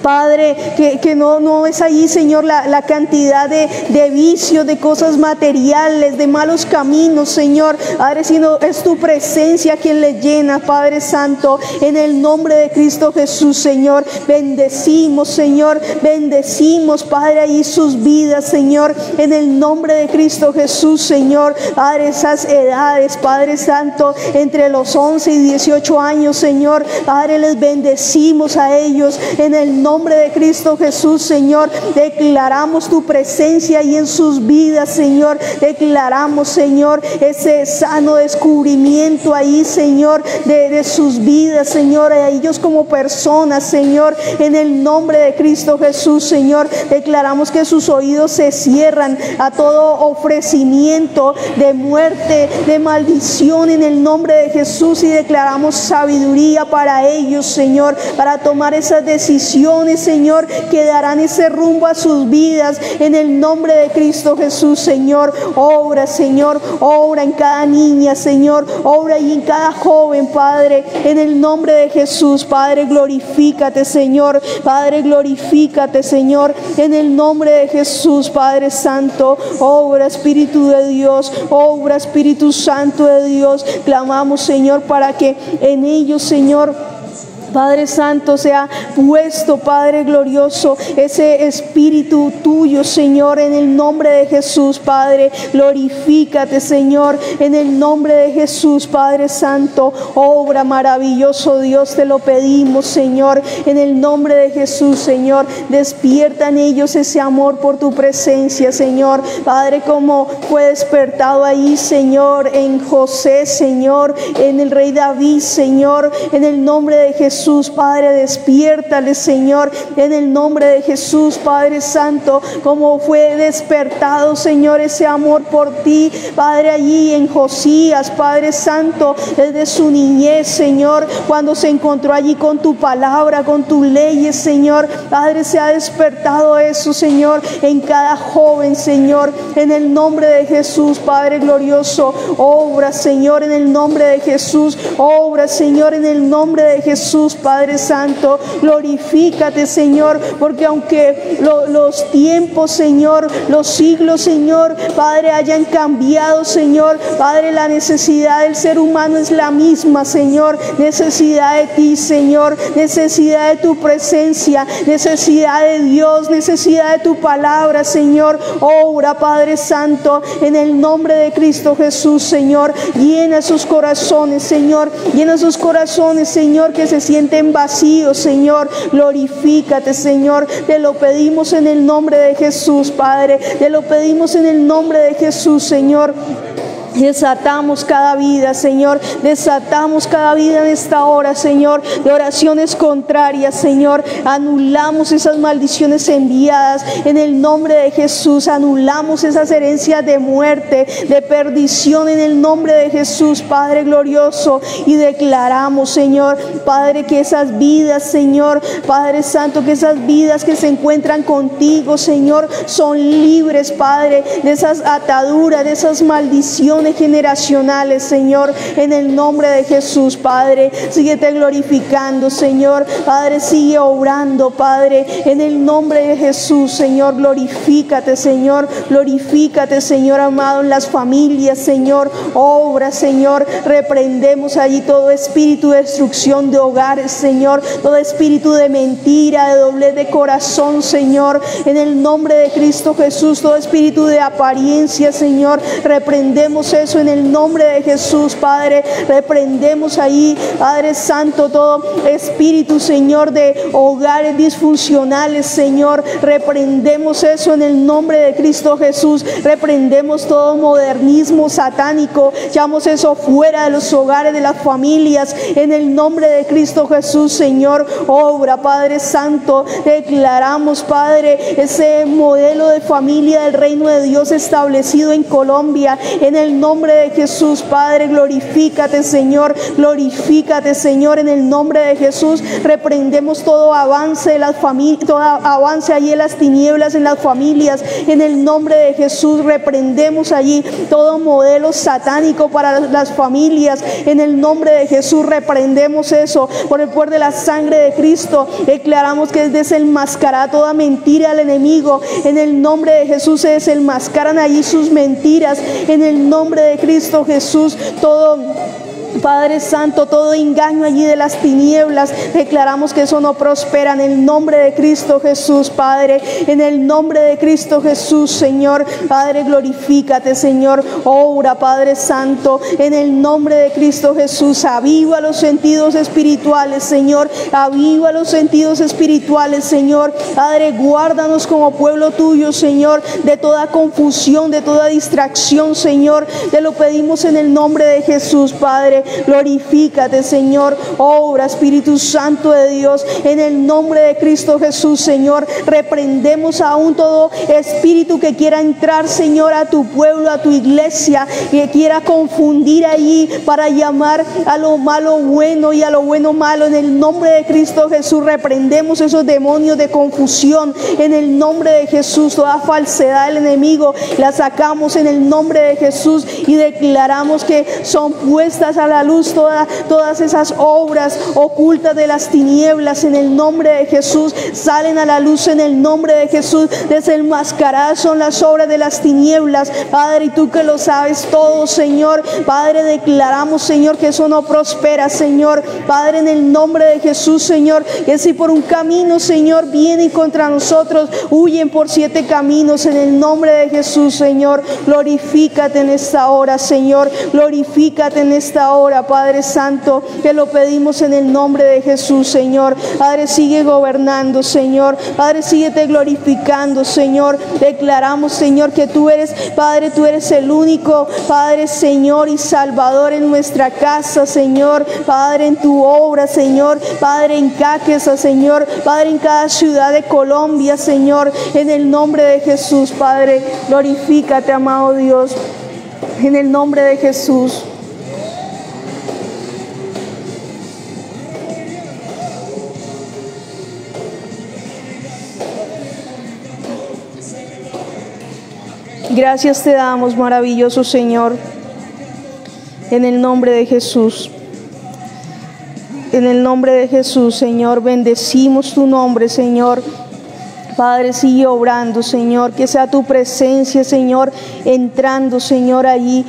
Padre, que no es allí, Señor, la cantidad de vicios, de cosas materiales, de malos caminos, Señor, Padre, sino es tu presencia quien le llena, Padre Santo. En el nombre de Cristo Jesús, Señor, bendecimos, Señor, bendecimos, Padre, ahí sus vidas, Señor, en el nombre de Cristo Jesús, Señor. Padre, esas edades, Padre Santo, entre los 11 y 18 años, Señor, Padre, les bendecimos a ellos en el nombre nombre de Cristo Jesús, Señor, declaramos tu presencia ahí en sus vidas, Señor. Declaramos, Señor, ese sano descubrimiento ahí, Señor, de sus vidas, Señor, a ellos como personas, Señor, en el nombre de Cristo Jesús, Señor. Declaramos que sus oídos se cierran a todo ofrecimiento de muerte, de maldición, en el nombre de Jesús, y declaramos sabiduría para ellos, Señor, para tomar esas decisiones, Señor, que darán ese rumbo a sus vidas, en el nombre de Cristo Jesús, Señor. Obra, Señor, obra en cada niña, Señor, obra y en cada joven, Padre, en el nombre de Jesús. Padre, glorifícate, Señor. Padre, glorifícate, Señor, en el nombre de Jesús. Padre Santo, obra, Espíritu de Dios, obra, Espíritu Santo de Dios. Clamamos, Señor, para que en ellos, Señor, Padre Santo, sea puesto, Padre glorioso, ese espíritu tuyo, Señor, en el nombre de Jesús. Padre, glorifícate, Señor, en el nombre de Jesús. Padre Santo, obra, maravilloso Dios, te lo pedimos, Señor, en el nombre de Jesús, Señor. Despierta en ellos ese amor por tu presencia, Señor. Padre, como fue despertado ahí, Señor, en José, Señor, en el rey David, Señor, en el nombre de Jesús. Padre, despiértale, Señor, en el nombre de Jesús. Padre Santo, como fue despertado, Señor, ese amor por ti, Padre, allí en Josías, Padre Santo, desde su niñez, Señor, cuando se encontró allí con tu palabra, con tus leyes, Señor. Padre, se ha despertado eso, Señor, en cada joven, Señor, en el nombre de Jesús. Padre glorioso, obra, Señor, en el nombre de Jesús. Obra, Señor, en el nombre de Jesús. Padre Santo, glorifícate, Señor, porque aunque los tiempos, Señor, los siglos, Señor, Padre, hayan cambiado, Señor, Padre, la necesidad del ser humano es la misma, Señor. Necesidad de ti, Señor, necesidad de tu presencia, necesidad de Dios, necesidad de tu palabra, Señor. Obra, Padre Santo, en el nombre de Cristo Jesús, Señor. Llena sus corazones, Señor, llena sus corazones, Señor, que se sienten vacíos, Señor. Glorifícate, Señor. Te lo pedimos en el nombre de Jesús, Padre. Te lo pedimos en el nombre de Jesús, Señor. Desatamos cada vida, Señor. Desatamos cada vida en esta hora, Señor, de oraciones contrarias, Señor. Anulamos esas maldiciones enviadas en el nombre de Jesús. Anulamos esas herencias de muerte, de perdición en el nombre de Jesús, Padre glorioso. Y declaramos, Señor, Padre, que esas vidas, Señor, Padre Santo, que esas vidas que se encuentran contigo, Señor, son libres, Padre, de esas ataduras, de esas maldiciones generacionales, Señor, en el nombre de Jesús. Padre, síguete glorificando, Señor. Padre, sigue obrando, Padre, en el nombre de Jesús, Señor. Glorifícate, Señor. Glorifícate, Señor amado, en las familias, Señor. Obra, Señor. Reprendemos allí todo espíritu de destrucción de hogares, Señor. Todo espíritu de mentira, de doblez de corazón, Señor, en el nombre de Cristo Jesús. Todo espíritu de apariencia, Señor, reprendemos eso en el nombre de Jesús, Padre. Reprendemos ahí, Padre Santo, todo espíritu, Señor, de hogares disfuncionales, Señor. Reprendemos eso en el nombre de Cristo Jesús. Reprendemos todo modernismo satánico. Echamos eso fuera de los hogares, de las familias, en el nombre de Cristo Jesús, Señor. Obra, Padre Santo. Declaramos, Padre, ese modelo de familia del reino de Dios establecido en Colombia, en el nombre de Jesús, Padre. Glorifícate, Señor. Glorifícate, Señor, en el nombre de Jesús. Reprendemos todo avance de las familias, todo avance allí en las tinieblas, en las familias, en el nombre de Jesús. Reprendemos allí todo modelo satánico para las familias, en el nombre de Jesús. Reprendemos eso por el poder de la sangre de Cristo. Declaramos que es desenmascarada toda mentira del enemigo, en el nombre de Jesús. Se desenmascaran allí sus mentiras, en el nombre de Cristo Jesús. Todo Padre Santo, todo engaño allí de las tinieblas, declaramos que eso no prospera en el nombre de Cristo Jesús, Padre, en el nombre de Cristo Jesús, Señor. Padre, glorifícate, Señor, obra, Padre Santo, en el nombre de Cristo Jesús. Aviva los sentidos espirituales, Señor, aviva los sentidos espirituales, Señor. Padre, guárdanos como pueblo tuyo, Señor, de toda confusión, de toda distracción, Señor. Te lo pedimos en el nombre de Jesús, Padre. Glorifícate, Señor, obra, Espíritu Santo de Dios, en el nombre de Cristo Jesús, Señor. Reprendemos aún todo espíritu que quiera entrar, Señor, a tu pueblo, a tu iglesia, que quiera confundir allí para llamar a lo malo bueno y a lo bueno malo. En el nombre de Cristo Jesús reprendemos esos demonios de confusión en el nombre de Jesús. Toda falsedad del enemigo la sacamos en el nombre de Jesús y declaramos que son puestas a la luz todas esas obras ocultas de las tinieblas en el nombre de Jesús. Salen a la luz en el nombre de Jesús. Desenmascaradas son las obras de las tinieblas, Padre, y tú que lo sabes todo, Señor. Padre, declaramos, Señor, que eso no prospera, Señor. Padre, en el nombre de Jesús, Señor, que si por un camino, Señor, vienen contra nosotros, huyen por 7 caminos en el nombre de Jesús, Señor. Glorifícate en esta hora, Señor. Glorifícate en esta hora, Padre Santo, que lo pedimos en el nombre de Jesús, Señor. Padre, sigue gobernando, Señor. Padre, síguete glorificando, Señor. Declaramos, Señor, que tú eres, Padre, tú eres el único, Padre, Señor y Salvador en nuestra casa, Señor. Padre, en tu obra, Señor. Padre, en Caquesa, Señor. Padre, en cada ciudad de Colombia, Señor. En el nombre de Jesús, Padre, glorifícate, amado Dios. En el nombre de Jesús. Gracias te damos, maravilloso Señor, en el nombre de Jesús. En el nombre de Jesús, Señor, bendecimos tu nombre, Señor. Padre, sigue obrando, Señor, que sea tu presencia, Señor, entrando, Señor, allí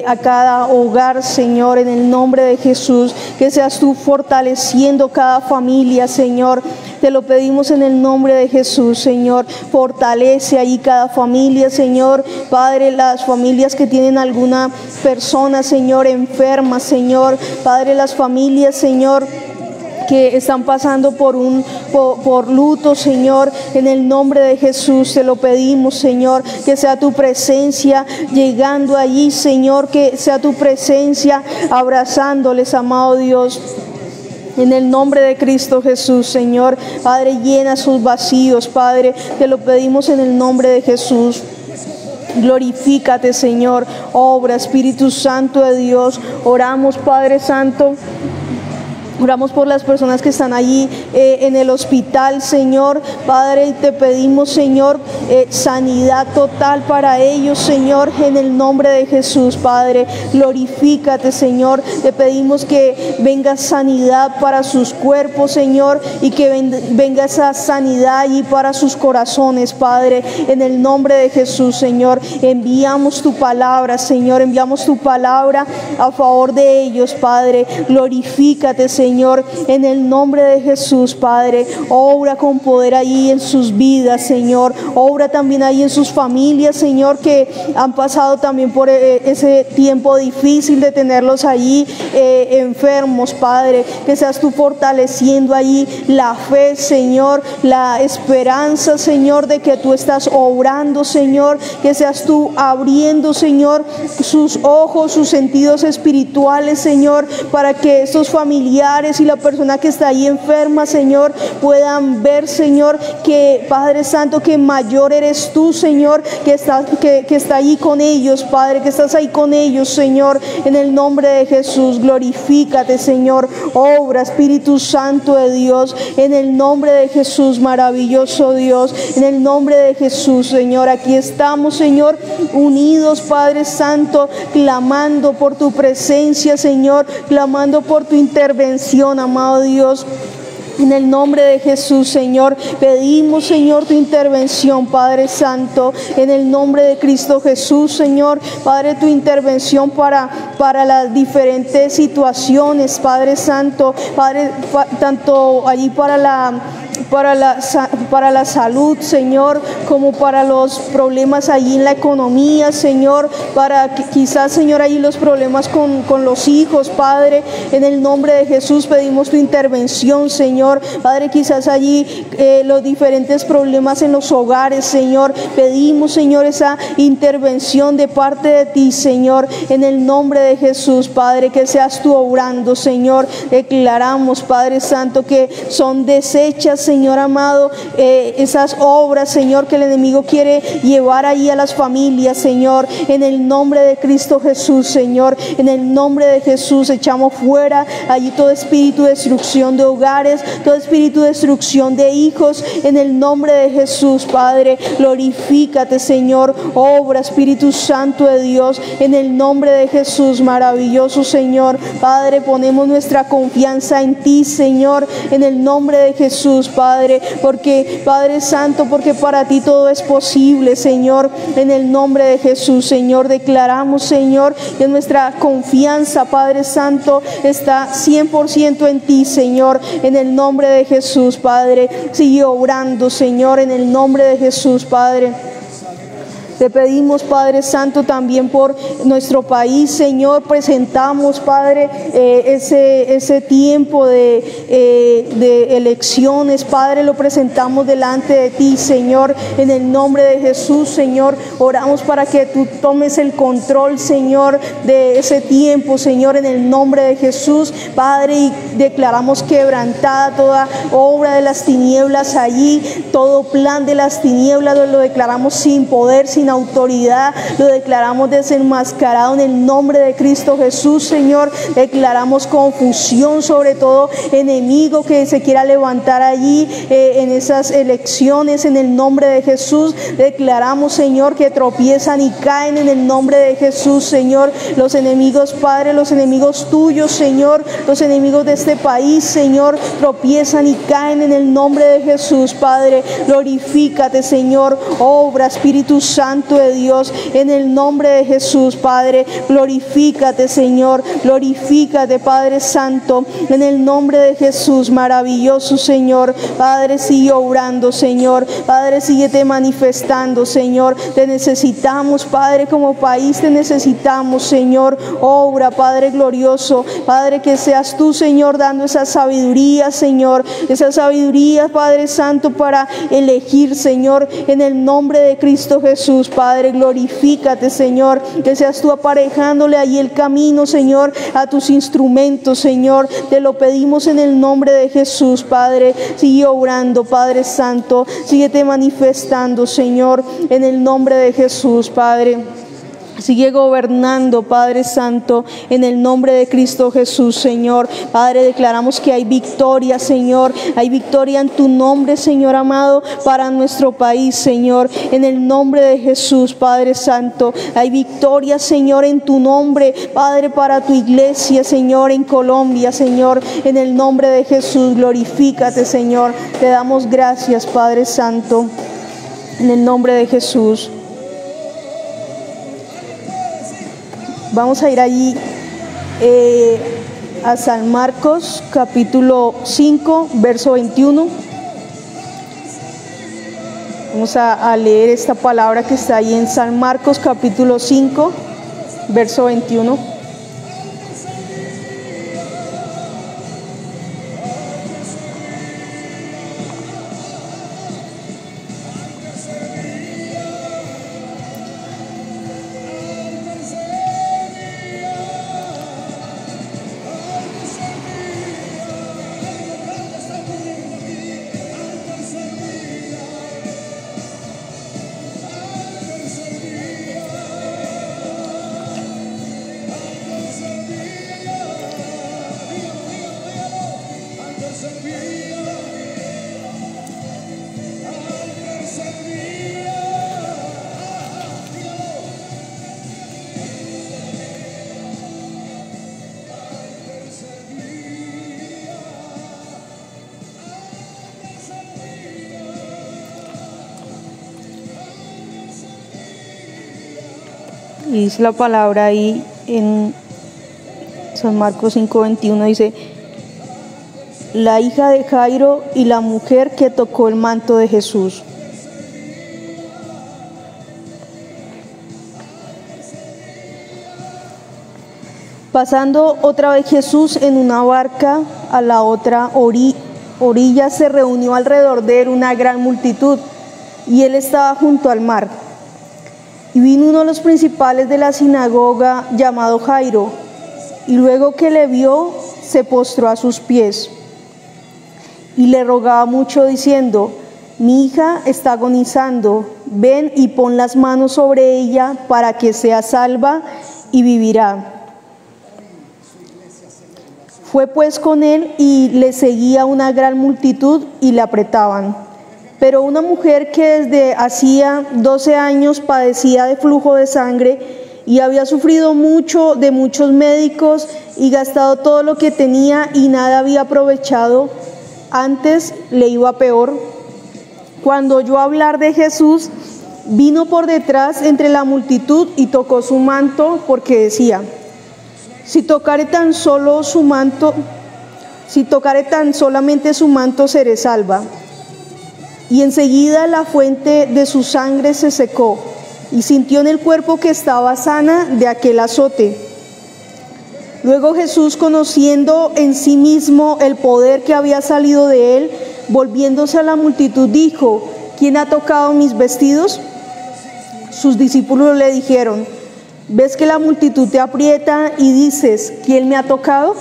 a cada hogar, Señor, en el nombre de Jesús, que seas tú fortaleciendo cada familia, Señor. Te lo pedimos en el nombre de Jesús, Señor. Fortalece ahí cada familia, Señor. Padre, las familias que tienen alguna persona, Señor, enferma, Señor. Padre, las familias, Señor, que están pasando por luto, Señor, en el nombre de Jesús te lo pedimos, Señor, que sea tu presencia llegando allí, Señor, que sea tu presencia abrazándoles, amado Dios. En el nombre de Cristo Jesús, Señor, Padre, llena sus vacíos, Padre, te lo pedimos en el nombre de Jesús. Glorifícate, Señor, obra, Espíritu Santo de Dios. Oramos, Padre Santo. Oramos por las personas que están allí en el hospital, Señor. Padre, te pedimos, Señor, sanidad total para ellos, Señor, en el nombre de Jesús, Padre. Glorifícate, Señor. Te pedimos que venga sanidad para sus cuerpos, Señor, y que venga esa sanidad allí para sus corazones, Padre. En el nombre de Jesús, Señor, enviamos tu palabra, Señor. Enviamos tu palabra a favor de ellos, Padre. Glorifícate, Señor. En el nombre de Jesús, Padre, obra con poder ahí en sus vidas, Señor. Obra también ahí en sus familias, Señor, que han pasado también por ese tiempo difícil de tenerlos allí enfermos, Padre. Que seas tú fortaleciendo allí la fe, Señor, la esperanza, Señor, de que tú estás obrando, Señor. Que seas tú abriendo, Señor, sus ojos, sus sentidos espirituales, Señor, para que estos familiares y la persona que está ahí enferma, Señor, puedan ver, Señor, que Padre Santo, que mayor eres tú, Señor, que está ahí con ellos, Padre, que estás ahí con ellos, Señor, en el nombre de Jesús. Glorifícate, Señor, obra, Espíritu Santo de Dios, en el nombre de Jesús, maravilloso Dios, en el nombre de Jesús, Señor. Aquí estamos, Señor, unidos, Padre Santo, clamando por tu presencia, Señor, clamando por tu intervención, amado Dios. En el nombre de Jesús, Señor, pedimos, Señor, tu intervención, Padre Santo. En el nombre de Cristo Jesús, Señor, Padre, tu intervención para las diferentes situaciones, Padre Santo. Padre, tanto allí para la salud, Señor, como para los problemas allí en la economía, Señor, para quizás, Señor, allí los problemas con los hijos, Padre. En el nombre de Jesús pedimos tu intervención, Señor. Padre, quizás allí los diferentes problemas en los hogares, Señor. Pedimos, Señor, esa intervención de parte de ti, Señor. En el nombre de Jesús, Padre, que seas tú obrando, Señor. Declaramos, Padre Santo, que son deshechas, Señor amado, esas obras, Señor, que el enemigo quiere llevar ahí a las familias, Señor. En el nombre de Cristo Jesús, Señor. En el nombre de Jesús echamos fuera allí todo espíritu de destrucción de hogares, todo espíritu de destrucción de hijos. En el nombre de Jesús, Padre, glorifícate, Señor. Obra, Espíritu Santo de Dios. En el nombre de Jesús, maravilloso, Señor. Padre, ponemos nuestra confianza en ti, Señor. En el nombre de Jesús, Padre, porque, Padre Santo, porque para ti todo es posible, Señor. En el nombre de Jesús, Señor, declaramos, Señor, que nuestra confianza, Padre Santo, está 100% en ti, Señor. En el nombre de Jesús, Padre, sigue obrando, Señor, en el nombre de Jesús, Padre. Te pedimos, Padre Santo, también por nuestro país, Señor. Presentamos, Padre, ese tiempo de elecciones, Padre, lo presentamos delante de ti, Señor. En el nombre de Jesús, Señor, oramos para que tú tomes el control, Señor, de ese tiempo, Señor, en el nombre de Jesús, Padre, y declaramos quebrantada toda obra de las tinieblas allí, todo plan de las tinieblas lo declaramos sin poder, sin autoridad, lo declaramos desenmascarado en el nombre de Cristo Jesús, Señor. Declaramos confusión sobre todo enemigo que se quiera levantar allí en esas elecciones, en el nombre de Jesús. Declaramos, Señor, que tropiezan y caen en el nombre de Jesús, Señor. Los enemigos, Padre, los enemigos tuyos, Señor, los enemigos de este país, Señor, tropiezan y caen en el nombre de Jesús, Padre. Glorifícate, Señor. Obra, Espíritu Santo de Dios, en el nombre de Jesús, Padre. Glorifícate, Señor. Glorifícate, Padre Santo, en el nombre de Jesús. Maravilloso, Señor. Padre, sigue obrando, Señor. Padre, síguete manifestando, Señor. Te necesitamos, Padre, como país te necesitamos, Señor. Obra, Padre glorioso. Padre, que seas tú, Señor, dando esa sabiduría, Señor. Esa sabiduría, Padre Santo, para elegir, Señor, en el nombre de Cristo Jesús. Padre, glorifícate, Señor, que seas tú aparejándole ahí el camino, Señor, a tus instrumentos, Señor. Te lo pedimos en el nombre de Jesús, Padre. Sigue obrando, Padre Santo. Síguete manifestando, Señor, en el nombre de Jesús, Padre. Sigue gobernando, Padre Santo, en el nombre de Cristo Jesús, Señor. Padre, declaramos que hay victoria, Señor. Hay victoria en tu nombre, Señor amado, para nuestro país, Señor. En el nombre de Jesús, Padre Santo. Hay victoria, Señor, en tu nombre, Padre, para tu iglesia, Señor, en Colombia, Señor. En el nombre de Jesús, glorifícate, Señor. Te damos gracias, Padre Santo. En el nombre de Jesús. Vamos a ir allí a San Marcos, capítulo 5, verso 21. Vamos a leer esta palabra que está ahí en San Marcos, capítulo 5, verso 21. Y dice la palabra ahí en San Marcos 5:21, dice: la hija de Jairo y la mujer que tocó el manto de Jesús. Pasando otra vez Jesús en una barca a la otra orilla, se reunió alrededor de él una gran multitud, y él estaba junto al mar. Y vino uno de los principales de la sinagoga, llamado Jairo, y luego que le vio, se postró a sus pies y le rogaba mucho, diciendo: mi hija está agonizando, ven y pon las manos sobre ella para que sea salva y vivirá. Fue pues con él, y le seguía una gran multitud y le apretaban. Pero una mujer que desde hacía 12 años padecía de flujo de sangre y había sufrido mucho de muchos médicos y gastado todo lo que tenía y nada había aprovechado, antes le iba peor, cuando oyó hablar de Jesús, vino por detrás entre la multitud y tocó su manto, porque decía: si tocare tan solamente su manto, seré salva. Y enseguida la fuente de su sangre se secó, y sintió en el cuerpo que estaba sana de aquel azote. Luego Jesús, conociendo en sí mismo el poder que había salido de él, volviéndose a la multitud, dijo: ¿quién ha tocado mis vestidos? Sus discípulos le dijeron: ¿ves que la multitud te aprieta y dices: ¿quién me ha tocado?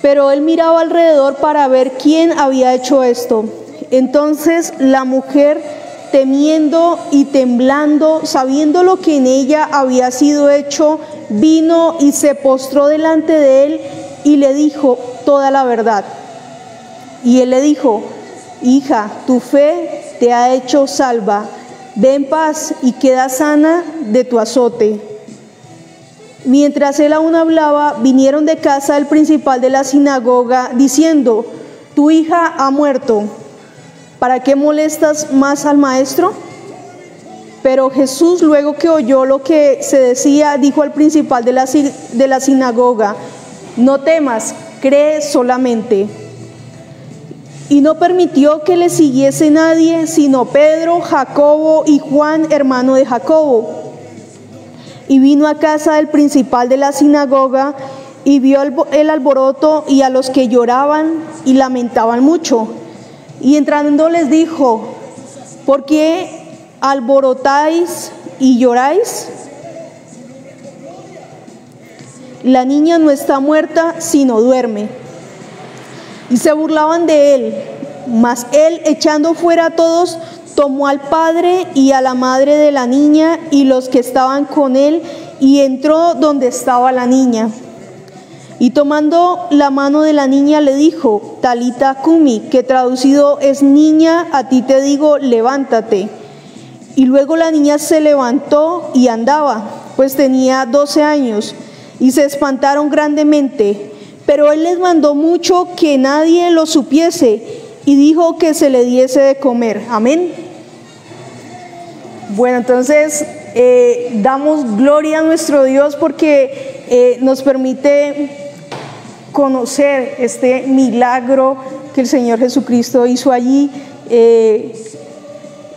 Pero él miraba alrededor para ver quién había hecho esto. Entonces la mujer, temiendo y temblando, sabiendo lo que en ella había sido hecho, vino y se postró delante de él y le dijo toda la verdad. Y él le dijo: hija, tu fe te ha hecho salva. Ve en paz y queda sana de tu azote. Mientras él aún hablaba, vinieron de casa del principal de la sinagoga, diciendo: tu hija ha muerto, ¿para qué molestas más al maestro? Pero Jesús, luego que oyó lo que se decía, dijo al principal de la sinagoga: no temas, cree solamente. Y no permitió que le siguiese nadie, sino Pedro, Jacobo y Juan, hermano de Jacobo. Y vino a casa del principal de la sinagoga, y vio el alboroto y a los que lloraban y lamentaban mucho. Y entrando les dijo: ¿por qué alborotáis y lloráis? La niña no está muerta, sino duerme. Y se burlaban de él. Mas él, echando fuera a todos, tomó al padre y a la madre de la niña y los que estaban con él, y entró donde estaba la niña. Y tomando la mano de la niña le dijo: Talita cumi, que traducido es: niña, a ti te digo, levántate. Y luego la niña se levantó y andaba, pues tenía 12 años, y se espantaron grandemente. Pero él les mandó mucho que nadie lo supiese, y dijo que se le diese de comer. Amén. Bueno, entonces damos gloria a nuestro Dios porque nos permite conocer este milagro que el Señor Jesucristo hizo allí.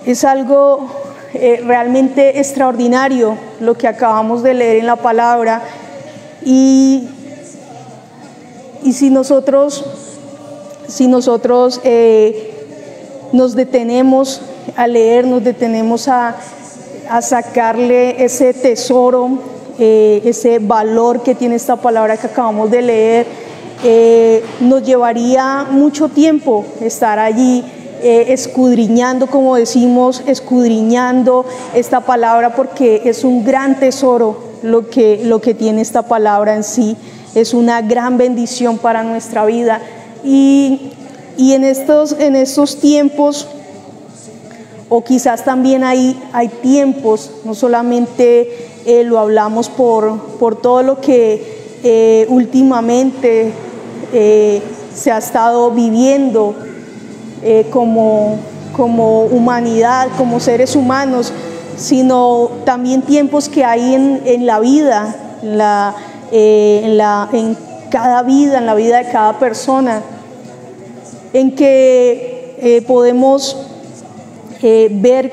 Es algo realmente extraordinario lo que acabamos de leer en la palabra. Y si nosotros nos detenemos a leer, nos detenemos a sacarle ese tesoro, ese valor que tiene esta palabra que acabamos de leer, nos llevaría mucho tiempo estar allí escudriñando, como decimos, escudriñando esta palabra, porque es un gran tesoro lo que tiene esta palabra en sí. Es una gran bendición para nuestra vida. Y en estos tiempos, o quizás también hay tiempos, no solamente lo hablamos por todo lo que últimamente se ha estado viviendo como humanidad, como seres humanos, sino también tiempos que hay en la vida, en cada vida, en la vida de cada persona, en que podemos ver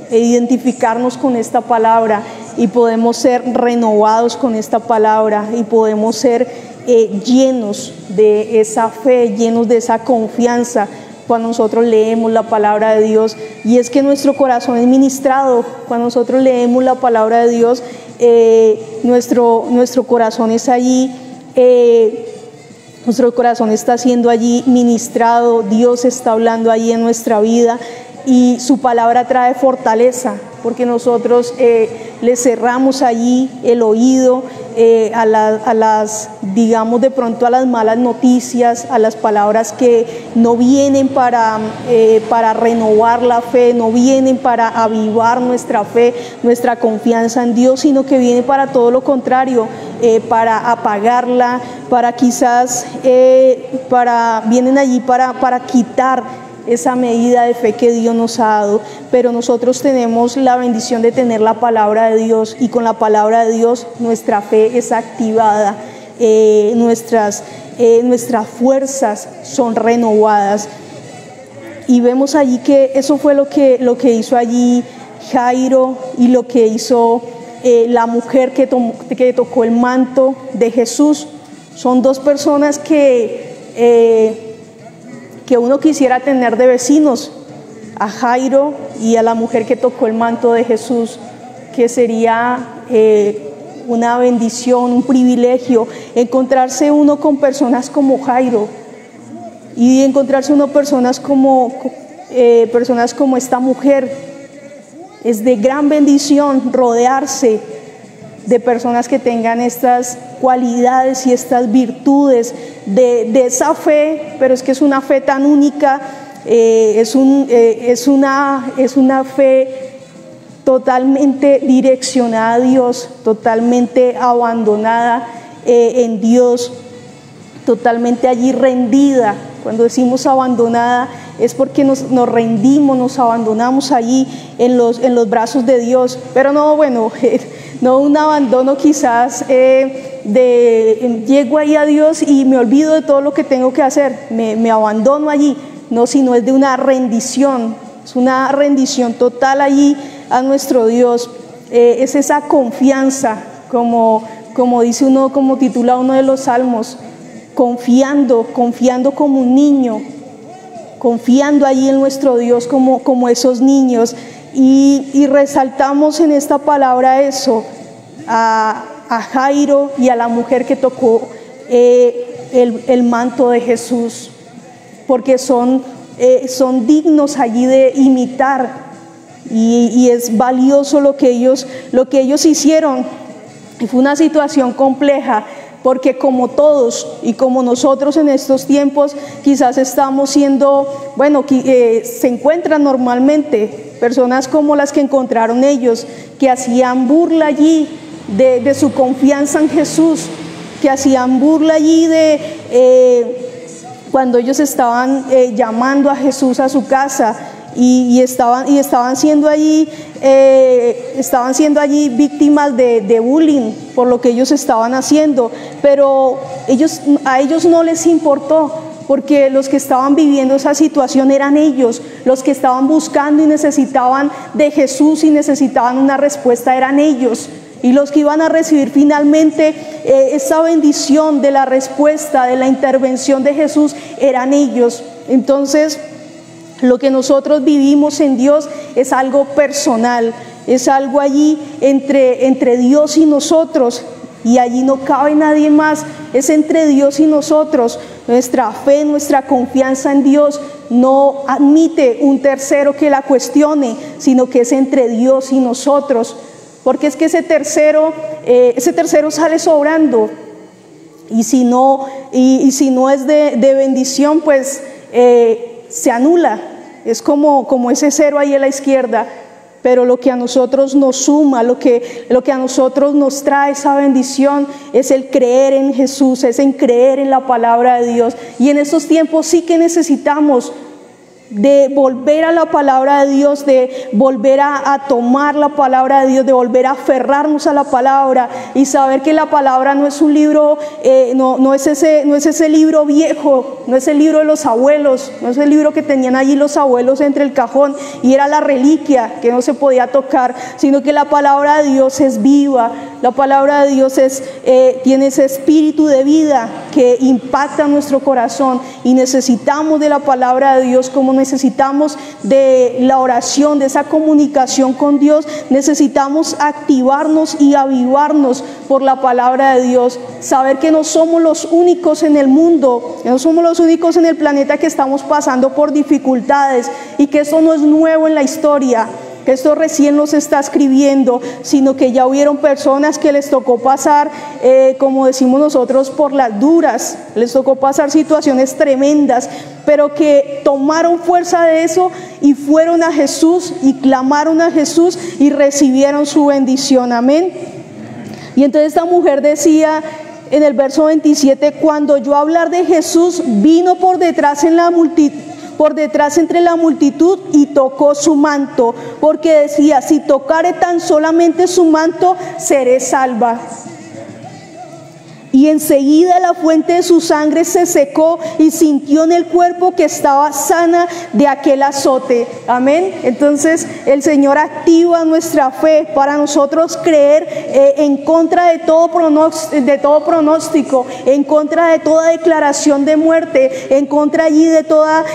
e identificarnos con esta palabra y podemos ser renovados con esta palabra y podemos ser llenos de esa fe, llenos de esa confianza cuando nosotros leemos la palabra de Dios. Y es que nuestro corazón es ministrado cuando nosotros leemos la palabra de Dios. Nuestro corazón es allí, nuestro corazón está siendo allí ministrado. Dios está hablando allí en nuestra vida y su palabra trae fortaleza, porque nosotros le cerramos allí el oído a las, digamos, de pronto a las malas noticias, a las palabras que no vienen para renovar la fe, no vienen para avivar nuestra fe, nuestra confianza en Dios, sino que vienen para todo lo contrario, para apagarla, para quizás, vienen allí para quitar esa medida de fe que Dios nos ha dado. Pero nosotros tenemos la bendición de tener la palabra de Dios, y con la palabra de Dios nuestra fe es activada, nuestras fuerzas son renovadas. Y vemos allí que eso fue lo que hizo allí Jairo, y lo que hizo la mujer que tocó el manto de Jesús. Son dos personas que uno quisiera tener de vecinos, a Jairo y a la mujer que tocó el manto de Jesús, que sería una bendición, un privilegio, encontrarse uno con personas como Jairo, y encontrarse uno personas como esta mujer. Es de gran bendición rodearse de personas que tengan estas cualidades y estas virtudes de esa fe, pero es que es una fe tan única, es una fe totalmente direccionada a Dios, totalmente abandonada en Dios, totalmente allí rendida. Cuando decimos abandonada es porque nos rendimos, nos abandonamos allí en los brazos de Dios. Pero no, bueno, no un abandono quizás llego ahí a Dios y me olvido de todo lo que tengo que hacer, me abandono allí. No, sino es de una rendición, es una rendición total allí a nuestro Dios. Es esa confianza, como dice uno, como titula uno de los salmos, confiando como un niño, confiando allí en nuestro Dios como esos niños. Y resaltamos en esta palabra eso, a Jairo y a la mujer que tocó el manto de Jesús, porque son dignos allí de imitar, y es valioso lo que ellos hicieron. Y fue una situación compleja, porque como todos y como nosotros en estos tiempos quizás estamos siendo, se encuentran normalmente personas como las que encontraron ellos, que hacían burla allí de su confianza en Jesús, que hacían burla allí cuando ellos estaban llamando a Jesús a su casa, y estaban siendo allí víctimas de bullying por lo que ellos estaban haciendo. Pero a ellos no les importó, porque los que estaban viviendo esa situación eran ellos. Los que estaban buscando y necesitaban de Jesús y necesitaban una respuesta eran ellos. Y los que iban a recibir finalmente esa bendición de la respuesta, de la intervención de Jesús, eran ellos. Entonces, lo que nosotros vivimos en Dios es algo personal, es algo allí entre Dios y nosotros, y allí no cabe nadie más, es entre Dios y nosotros. Nuestra fe, nuestra confianza en Dios no admite un tercero que la cuestione, sino que es entre Dios y nosotros, porque es que ese tercero sale sobrando, y si no es de bendición, pues se anula. Es como ese cero ahí a la izquierda. Pero lo que a nosotros nos suma, lo que a nosotros nos trae esa bendición, es el creer en Jesús, es en creer en la palabra de Dios. Y en estos tiempos sí que necesitamos de volver a la palabra de Dios, de volver a tomar la palabra de Dios, de volver a aferrarnos a la palabra y saber que la palabra no es un libro, no es ese libro viejo, no es el libro de los abuelos, no es el libro que tenían allí los abuelos entre el cajón y era la reliquia que no se podía tocar, sino que la palabra de Dios es viva. La palabra de Dios tiene ese espíritu de vida que impacta nuestro corazón y necesitamos de la palabra de Dios como necesitamos de la oración, de esa comunicación con Dios. Necesitamos activarnos y avivarnos por la palabra de Dios. Saber que no somos los únicos en el mundo, que no somos los únicos en el planeta que estamos pasando por dificultades y que esto no es nuevo en la historia, que esto recién los está escribiendo, sino que ya hubieron personas que les tocó pasar, como decimos nosotros, por las duras, les tocó pasar situaciones tremendas, pero que tomaron fuerza de eso y fueron a Jesús y clamaron a Jesús y recibieron su bendición. Amén. Y entonces esta mujer decía en el verso 27, cuando oyó hablar de Jesús, vino por detrás entre la multitud y tocó su manto, porque decía, si tocare tan solamente su manto, seré salva. Y enseguida la fuente de su sangre se secó y sintió en el cuerpo que estaba sana de aquel azote. Amén. Entonces el Señor activa nuestra fe para nosotros creer en contra de todo pronóstico, en contra de toda declaración de muerte, en contra allí de toda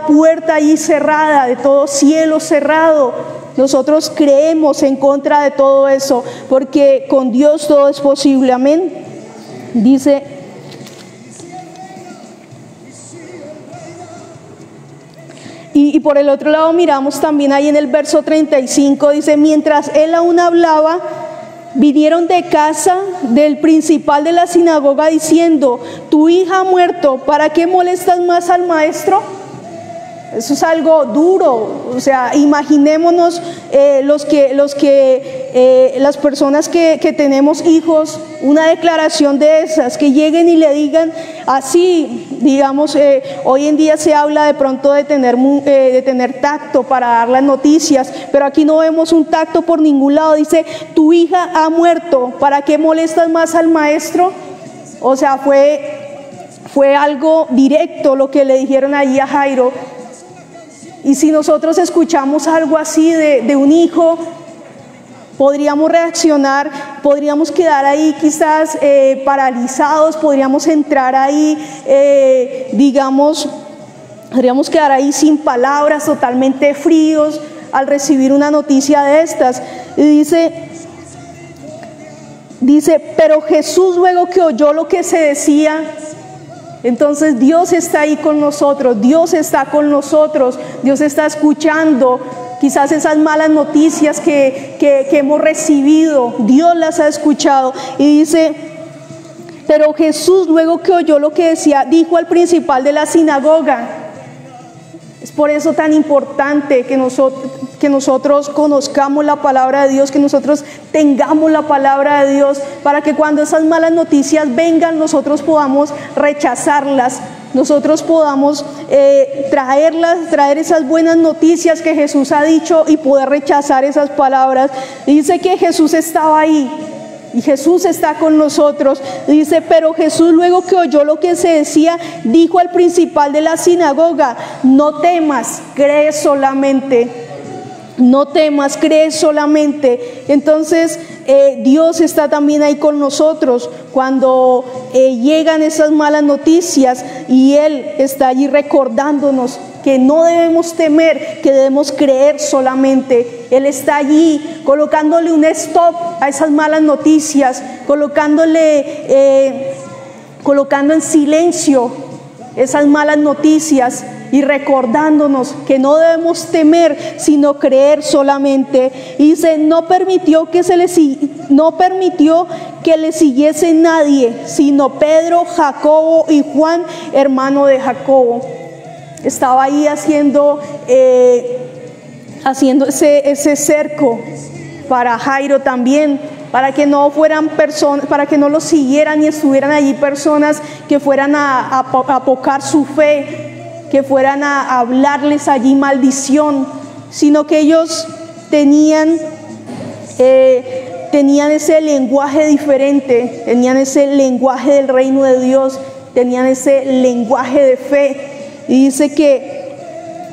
puerta allí cerrada, de todo cielo cerrado. Nosotros creemos en contra de todo eso, porque con Dios todo es posible. Amén. Dice, y por el otro lado miramos también ahí en el verso 35, dice, mientras él aún hablaba, vinieron de casa del principal de la sinagoga diciendo, tu hija ha muerto, ¿para qué molestas más al maestro? Eso es algo duro. O sea, imaginémonos las personas que tenemos hijos, una declaración de esas, que lleguen y le digan así, digamos, hoy en día se habla de pronto de tener tacto para dar las noticias, pero aquí no vemos un tacto por ningún lado. Dice, tu hija ha muerto, ¿para qué molestas más al maestro? O sea, fue algo directo lo que le dijeron allí a Jairo. Y si nosotros escuchamos algo así de un hijo, podríamos reaccionar, podríamos quedar ahí quizás paralizados, podríamos entrar ahí, podríamos quedar ahí sin palabras, totalmente fríos al recibir una noticia de estas. Y dice, pero Jesús luego que oyó lo que se decía, entonces Dios está ahí con nosotros, Dios está con nosotros, Dios está escuchando quizás esas malas noticias que hemos recibido, Dios las ha escuchado. Y dice, pero Jesús luego que oyó lo que decía, dijo al principal de la sinagoga. Es por eso tan importante que nosotros conozcamos la palabra de Dios, que nosotros tengamos la palabra de Dios, para que cuando esas malas noticias vengan, nosotros podamos rechazarlas, nosotros podamos traer esas buenas noticias que Jesús ha dicho y poder rechazar esas palabras. Dice que Jesús estaba ahí. Y Jesús está con nosotros. Dice, pero Jesús luego que oyó lo que se decía, dijo al principal de la sinagoga, no temas, cree solamente. No temas, cree solamente. Entonces Dios está también ahí con nosotros cuando llegan esas malas noticias, y Él está allí recordándonos que no debemos temer, que debemos creer solamente. Él está allí colocándole un stop a esas malas noticias, colocando en silencio esas malas noticias y recordándonos que no debemos temer, sino creer solamente. Y dice, no permitió que le siguiese nadie, sino Pedro, Jacobo y Juan, hermano de Jacobo. Estaba ahí haciendo ese cerco para Jairo también, para que no fueran personas, para que no lo siguieran y estuvieran allí personas que fueran a apocar su fe, que fueran a hablarles allí maldición, sino que ellos tenían ese lenguaje diferente, tenían ese lenguaje del reino de Dios, tenían ese lenguaje de fe. Y dice que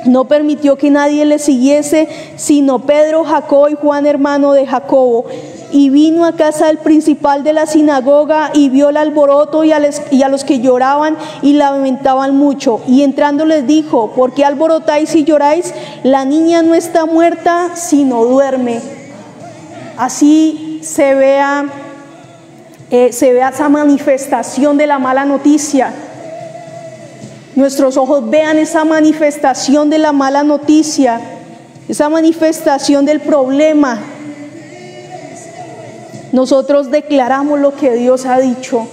no permitió que nadie le siguiese, sino Pedro, Jacobo y Juan, hermano de Jacobo. Y vino a casa del principal de la sinagoga y vio el alboroto y a los que lloraban y lamentaban mucho. Y entrando les dijo: ¿por qué alborotáis y lloráis? La niña no está muerta, sino duerme. Así se vea esa manifestación de la mala noticia. Nuestros ojos vean esa manifestación de la mala noticia, esa manifestación del problema. Nosotros declaramos lo que Dios ha dicho.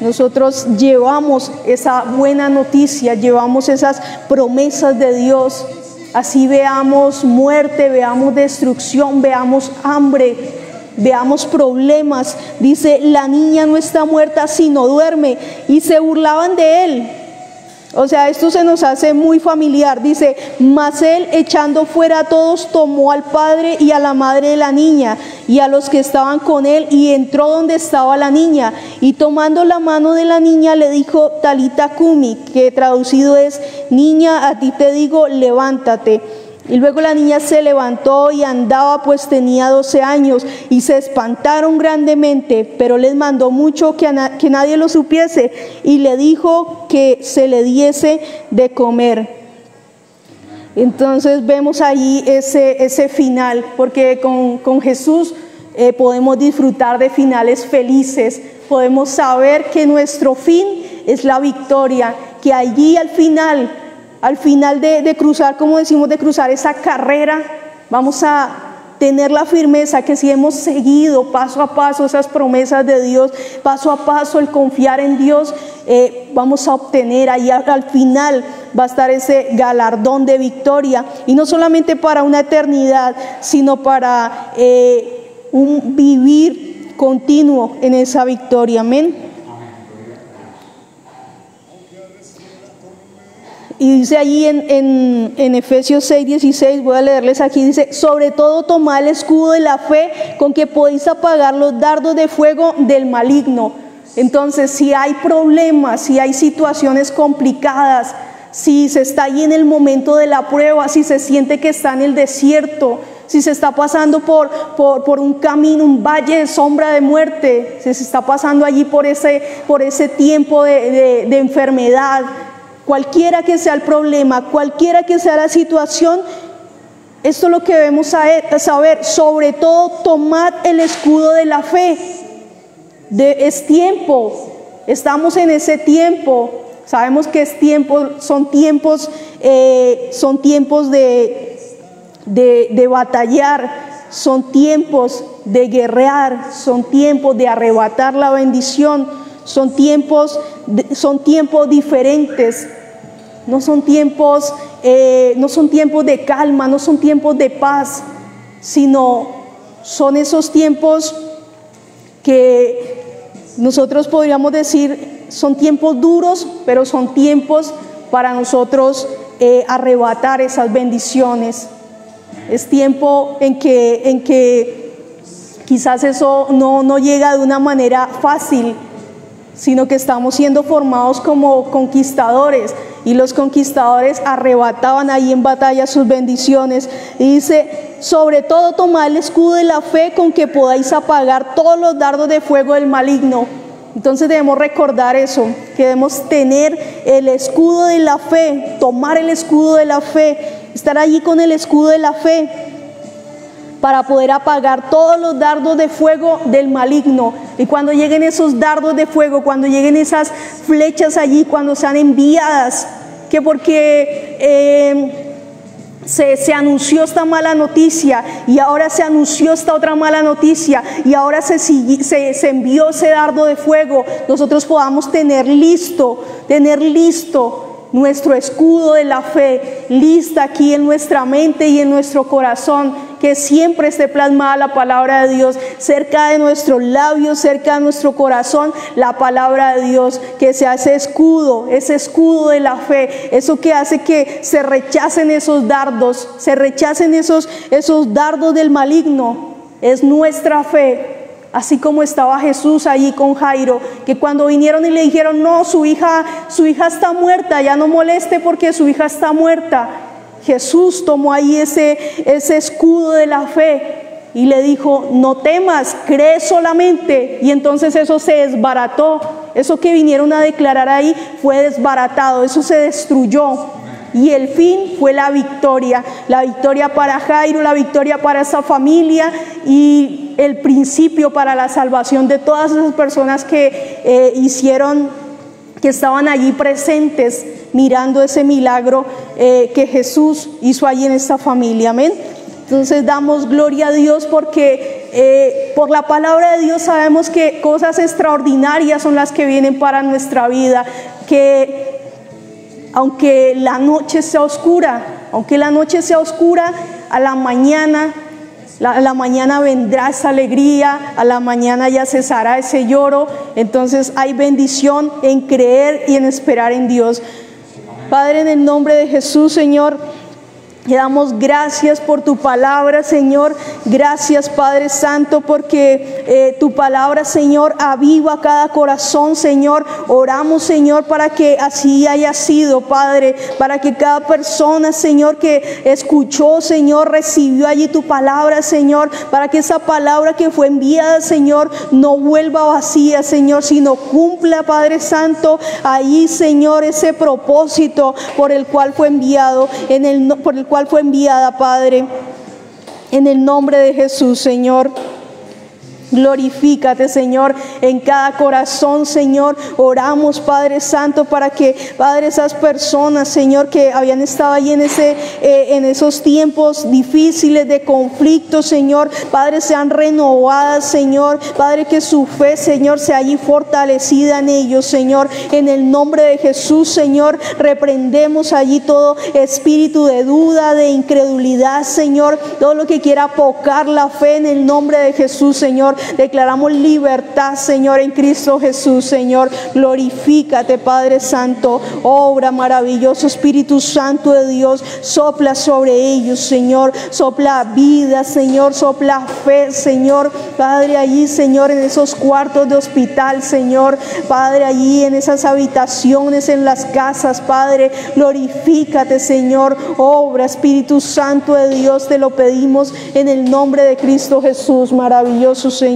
Nosotros llevamos esa buena noticia, llevamos esas promesas de Dios. Así veamos muerte, veamos destrucción, veamos hambre, veamos problemas. Dice: la niña no está muerta, sino duerme. Y se burlaban de él. O sea, esto se nos hace muy familiar. Dice: mas él, echando fuera a todos, tomó al padre y a la madre de la niña y a los que estaban con él, y entró donde estaba la niña, y tomando la mano de la niña le dijo: Talita cumi, que traducido es: niña, a ti te digo, levántate. Y luego la niña se levantó y andaba, pues tenía 12 años, y se espantaron grandemente, pero les mandó mucho que nadie lo supiese, y le dijo que se le diese de comer. Entonces vemos allí ese final, porque con Jesús podemos disfrutar de finales felices, podemos saber que nuestro fin es la victoria, que allí al final de cruzar, como decimos, de cruzar esa carrera, vamos a tener la firmeza que si hemos seguido paso a paso esas promesas de Dios, paso a paso el confiar en Dios, vamos a obtener ahí al final va a estar ese galardón de victoria, y no solamente para una eternidad, sino para un vivir continuo en esa victoria. Amén. Y dice allí en Efesios 6:16, voy a leerles aquí, dice: sobre todo tomad el escudo de la fe, con que podéis apagar los dardos de fuego del maligno. Entonces, si hay problemas, si hay situaciones complicadas, si se está allí en el momento de la prueba, si se siente que está en el desierto, si se está pasando por un camino, un valle de sombra de muerte, si se está pasando allí por ese tiempo de enfermedad, cualquiera que sea el problema, cualquiera que sea la situación, esto es lo que debemos saber. Sobre todo, tomad el escudo de la fe. Es tiempo, estamos en ese tiempo. Sabemos que es tiempo, son tiempos de batallar, son tiempos de guerrear, son tiempos de arrebatar la bendición, son tiempos diferentes. No son tiempos de calma, no son tiempos de paz, sino son esos tiempos que nosotros podríamos decir son tiempos duros, pero son tiempos para nosotros arrebatar esas bendiciones. Es tiempo en que quizás eso no llega de una manera fácil, sino que estamos siendo formados como conquistadores, y los conquistadores arrebataban ahí en batalla sus bendiciones. Y dice: sobre todo tomad el escudo de la fe, con que podáis apagar todos los dardos de fuego del maligno. Entonces debemos recordar eso, que debemos tener el escudo de la fe, tomar el escudo de la fe, estar allí con el escudo de la fe, para poder apagar todos los dardos de fuego del maligno. Y cuando lleguen esos dardos de fuego, cuando lleguen esas flechas allí, cuando sean enviadas, que porque se anunció esta mala noticia, y ahora se anunció esta otra mala noticia, y ahora se envió ese dardo de fuego, nosotros podamos tener listo nuestro escudo de la fe, lista aquí en nuestra mente y en nuestro corazón, que siempre esté plasmada la palabra de Dios cerca de nuestros labios, cerca de nuestro corazón, la palabra de Dios, que sea ese escudo de la fe, eso que hace que se rechacen esos dardos, se rechacen esos dardos del maligno. Es nuestra fe. Así como estaba Jesús allí con Jairo, que cuando vinieron y le dijeron, no, su hija está muerta, ya no moleste porque su hija está muerta. Jesús tomó ahí ese escudo de la fe y le dijo, no temas, cree solamente. Y entonces eso se desbarató, eso que vinieron a declarar ahí fue desbaratado, eso se destruyó. Y el fin fue la victoria para Jairo, la victoria para esa familia y el principio para la salvación de todas esas personas que estaban allí presentes mirando ese milagro que Jesús hizo allí en esta familia. Amén. Entonces damos gloria a Dios porque por la palabra de Dios sabemos que cosas extraordinarias son las que vienen para nuestra vida, que aunque la noche sea oscura, a la mañana vendrá esa alegría, a la mañana ya cesará ese lloro. Entonces hay bendición en creer y en esperar en Dios. Padre, en el nombre de Jesús, Señor, te damos gracias por tu palabra, Señor. Gracias, Padre Santo, porque tu palabra, Señor, aviva cada corazón, Señor. Oramos, Señor, para que así haya sido, Padre, para que cada persona, Señor, que escuchó, Señor, recibió allí tu palabra, Señor, para que esa palabra que fue enviada, Señor, no vuelva vacía, Señor, sino cumpla, Padre Santo, ahí, Señor, ese propósito por el cual fue enviado, por el cual fue enviada, Padre, en el nombre de Jesús, Señor. Glorifícate, Señor, en cada corazón, Señor. Oramos, Padre Santo, para que, Padre, esas personas, Señor, que habían estado ahí en esos tiempos difíciles de conflicto, Señor, Padre, sean renovadas, Señor. Padre, que su fe, Señor, sea allí fortalecida en ellos, Señor. En el nombre de Jesús, Señor, reprendemos allí todo espíritu de duda, de incredulidad, Señor. Todo lo que quiera apocar la fe, en el nombre de Jesús, Señor. Declaramos libertad, Señor, en Cristo Jesús, Señor. Glorifícate, Padre Santo. Obra maravilloso, Espíritu Santo de Dios. Sopla sobre ellos, Señor. Sopla vida, Señor. Sopla fe, Señor. Padre, allí, Señor, en esos cuartos de hospital, Señor. Padre, allí en esas habitaciones, en las casas, Padre. Glorifícate, Señor. Obra, Espíritu Santo de Dios. Te lo pedimos en el nombre de Cristo Jesús. Maravilloso, Señor.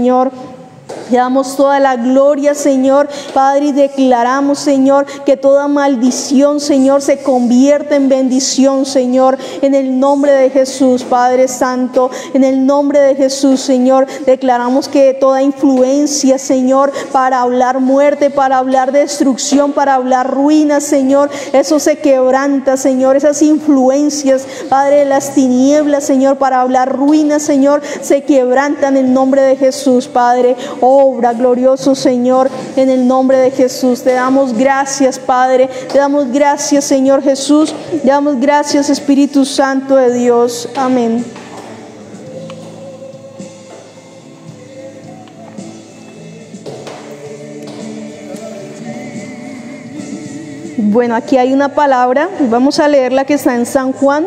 Te damos toda la gloria, Señor, Padre, y declaramos, Señor, que toda maldición, Señor, se convierte en bendición, Señor, en el nombre de Jesús, Padre Santo. En el nombre de Jesús, Señor, declaramos que toda influencia, Señor, para hablar muerte, para hablar destrucción, para hablar ruina, Señor, eso se quebranta, Señor. Esas influencias, Padre, de las tinieblas, Señor, para hablar ruina, Señor, se quebrantan en el nombre de Jesús, Padre. Obra, glorioso Señor, en el nombre de Jesús. Te damos gracias, Padre. Te damos gracias, Señor Jesús. Te damos gracias, Espíritu Santo de Dios. Amén. Bueno, aquí hay una palabra. Vamos a leerla, que está en San Juan,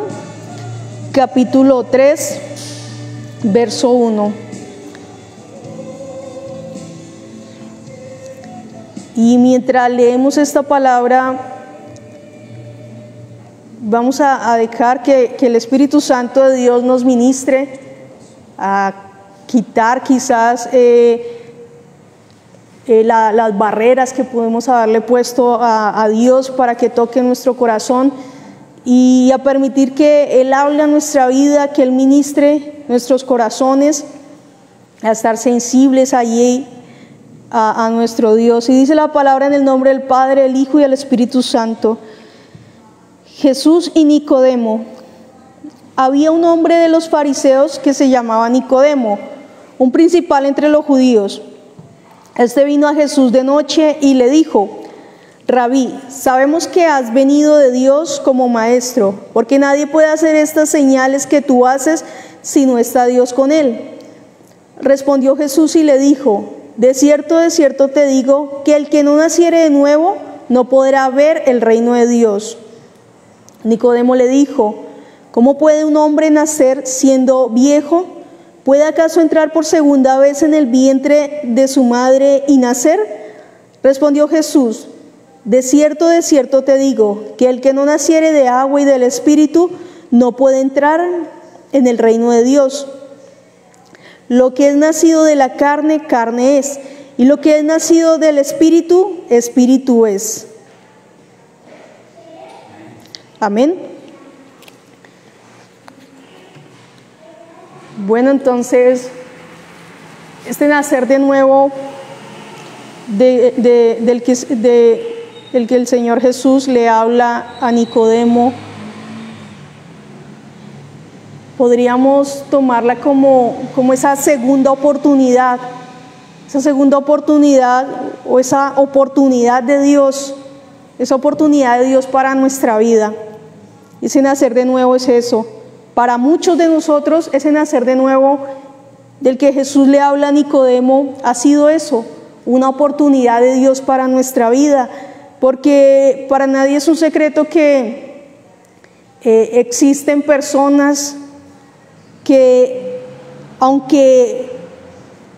capítulo 3, verso 1. Y mientras leemos esta palabra, vamos a dejar que el Espíritu Santo de Dios nos ministre a quitar quizás las barreras que podemos haberle puesto a Dios para que toque nuestro corazón, y a permitir que Él hable a nuestra vida, que Él ministre nuestros corazones, a estar sensibles allí a nuestro Dios. Y dice la palabra en el nombre del Padre, del Hijo y del Espíritu Santo. Jesús y Nicodemo. Había un hombre de los fariseos que se llamaba Nicodemo, un principal entre los judíos. Este vino a Jesús de noche y le dijo: Rabí, sabemos que has venido de Dios como maestro, porque nadie puede hacer estas señales que tú haces si no está Dios con él. Respondió Jesús y le dijo: de cierto te digo, que el que no naciere de nuevo no podrá ver el reino de Dios. Nicodemo le dijo: ¿cómo puede un hombre nacer siendo viejo? ¿Puede acaso entrar por segunda vez en el vientre de su madre y nacer? Respondió Jesús: de cierto te digo, que el que no naciere de agua y del Espíritu no puede entrar en el reino de Dios. Lo que es nacido de la carne, carne es, y lo que es nacido del Espíritu, Espíritu es. Amén. Bueno, entonces, este nacer de nuevo del que el Señor Jesús le habla a Nicodemo, podríamos tomarla como esa segunda oportunidad o esa oportunidad de Dios, para nuestra vida. Ese nacer de nuevo es eso. Para muchos de nosotros, ese nacer de nuevo del que Jesús le habla a Nicodemo ha sido eso, una oportunidad de Dios para nuestra vida, porque para nadie es un secreto que existen personas que, aunque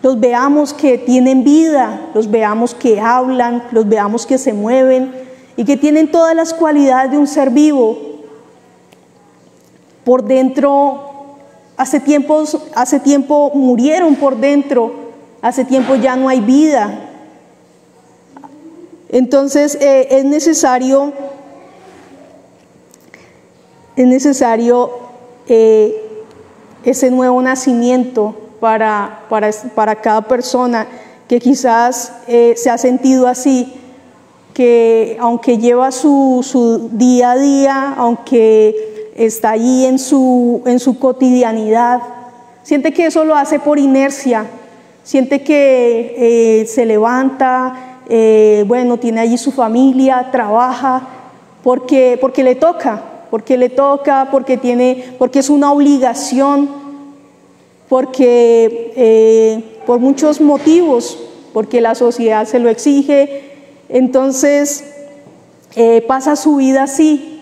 los veamos que tienen vida, los veamos que hablan, los veamos que se mueven y que tienen todas las cualidades de un ser vivo, por dentro hace tiempo murieron por dentro, hace tiempo ya no hay vida. Entonces es necesario ese nuevo nacimiento para cada persona que quizás se ha sentido así, que aunque lleva su día a día, aunque está allí en su cotidianidad, siente que eso lo hace por inercia, siente que se levanta, tiene allí su familia, trabaja, porque le toca, porque es una obligación, porque por muchos motivos, porque la sociedad se lo exige. Entonces pasa su vida así,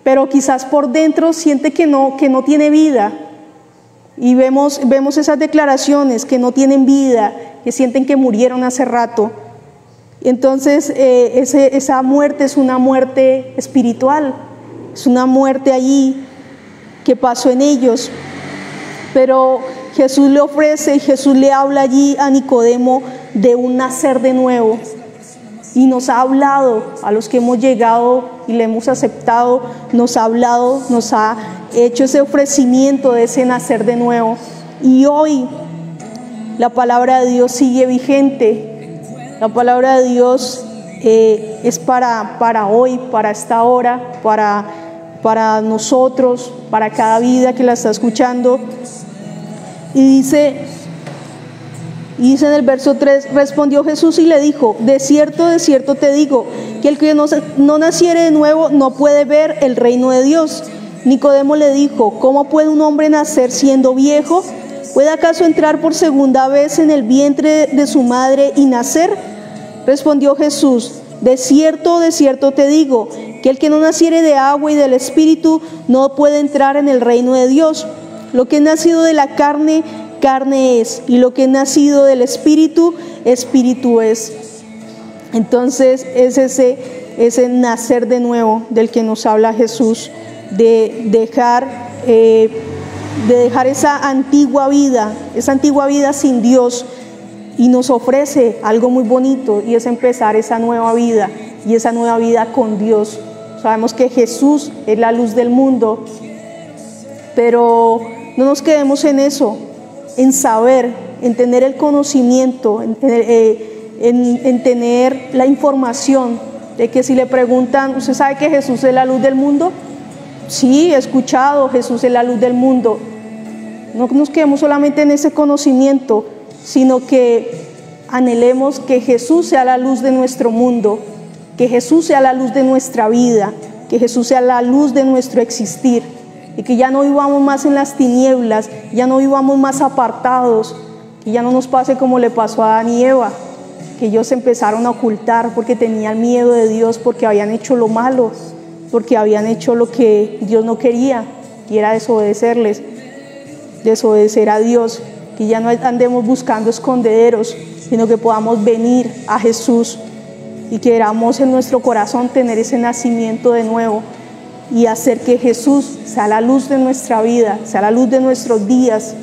pero quizás por dentro siente que no tiene vida. Y vemos esas declaraciones que no tienen vida, que sienten que murieron hace rato. Entonces esa muerte es una muerte espiritual, es una muerte allí que pasó en ellos. Pero Jesús le ofrece, Jesús le habla allí a Nicodemo de un nacer de nuevo. Y nos ha hablado a los que hemos llegado y le hemos aceptado, nos ha hecho ese ofrecimiento de ese nacer de nuevo. Y hoy la palabra de Dios sigue vigente. La palabra de Dios es para hoy, para esta hora, para nosotros, para cada vida que la está escuchando. Y dice en el verso 3, respondió Jesús y le dijo: de cierto te digo, que el que no naciere de nuevo no puede ver el reino de Dios. Nicodemo le dijo: ¿cómo puede un hombre nacer siendo viejo? ¿Puede acaso entrar por segunda vez en el vientre de su madre y nacer? Respondió Jesús: de cierto te digo, que el que no naciere de agua y del Espíritu no puede entrar en el reino de Dios. Lo que es nacido de la carne, carne es, y lo que es nacido del Espíritu, Espíritu es. Entonces es ese nacer de nuevo del que nos habla Jesús, de dejar esa antigua vida sin Dios, y nos ofrece algo muy bonito, y es empezar esa nueva vida, y esa nueva vida con Dios. Sabemos que Jesús es la luz del mundo, pero no nos quedemos en eso, en saber, en tener el conocimiento, en tener la información de que si le preguntan: ¿usted sabe que Jesús es la luz del mundo? Sí, he escuchado, Jesús es la luz del mundo. No nos quedemos solamente en ese conocimiento, sino que anhelemos que Jesús sea la luz de nuestro mundo, que Jesús sea la luz de nuestra vida, que Jesús sea la luz de nuestro existir. y que ya no vivamos más en las tinieblas, ya no vivamos más apartados, que ya no nos pase como le pasó a Adán y Eva, que ellos se empezaron a ocultar porque tenían miedo de Dios, porque habían hecho lo malo, porque habían hecho lo que Dios no quería, y era desobedecer a Dios, que ya no andemos buscando escondederos, sino que podamos venir a Jesús y queramos en nuestro corazón tener ese nacimiento de nuevo y hacer que Jesús sea la luz de nuestra vida, sea la luz de nuestros días,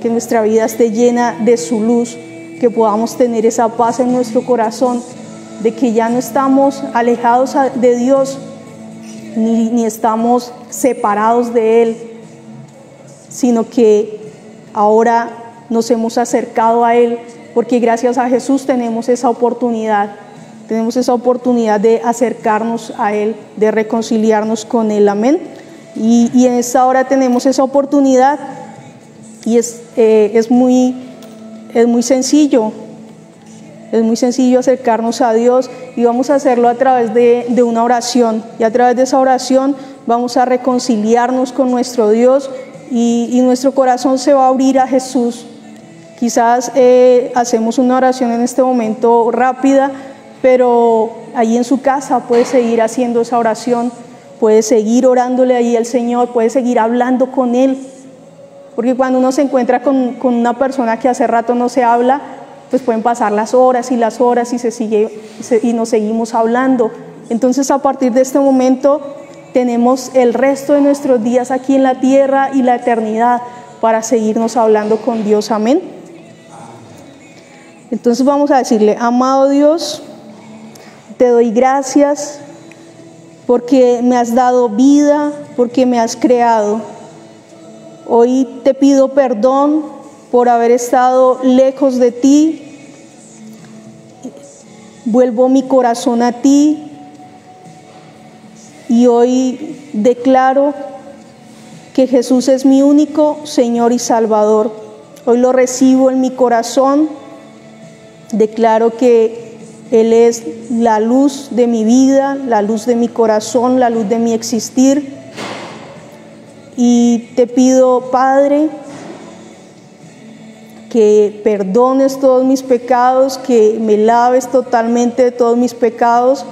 que nuestra vida esté llena de su luz, que podamos tener esa paz en nuestro corazón, de que ya no estamos alejados de Dios, ni estamos separados de Él, sino que ahora nos hemos acercado a Él, porque gracias a Jesús tenemos esa oportunidad de acercarnos a Él, de reconciliarnos con Él, amén. Y en esta hora tenemos esa oportunidad, y es muy sencillo, acercarnos a Dios, y vamos a hacerlo a través de una oración, y a través de esa oración vamos a reconciliarnos con nuestro Dios, y nuestro corazón se va a abrir a Jesús. Quizás hacemos una oración en este momento rápida, pero ahí en su casa puede seguir haciendo esa oración, puede seguir orándole ahí al Señor, puede seguir hablando con Él, porque cuando uno se encuentra con una persona que hace rato no se habla, pues pueden pasar las horas y nos seguimos hablando. Entonces, a partir de este momento tenemos el resto de nuestros días aquí en la tierra y la eternidad para seguirnos hablando con Dios, amén. Entonces vamos a decirle: amado Dios, te doy gracias porque me has dado vida, porque me has creado. Hoy te pido perdón por haber estado lejos de ti. Vuelvo mi corazón a ti y hoy declaro que Jesús es mi único Señor y Salvador. Hoy lo recibo en mi corazón. Declaro que Él es la luz de mi vida, la luz de mi corazón, la luz de mi existir. Y te pido, Padre, que perdones todos mis pecados, que me laves totalmente de todos mis pecados,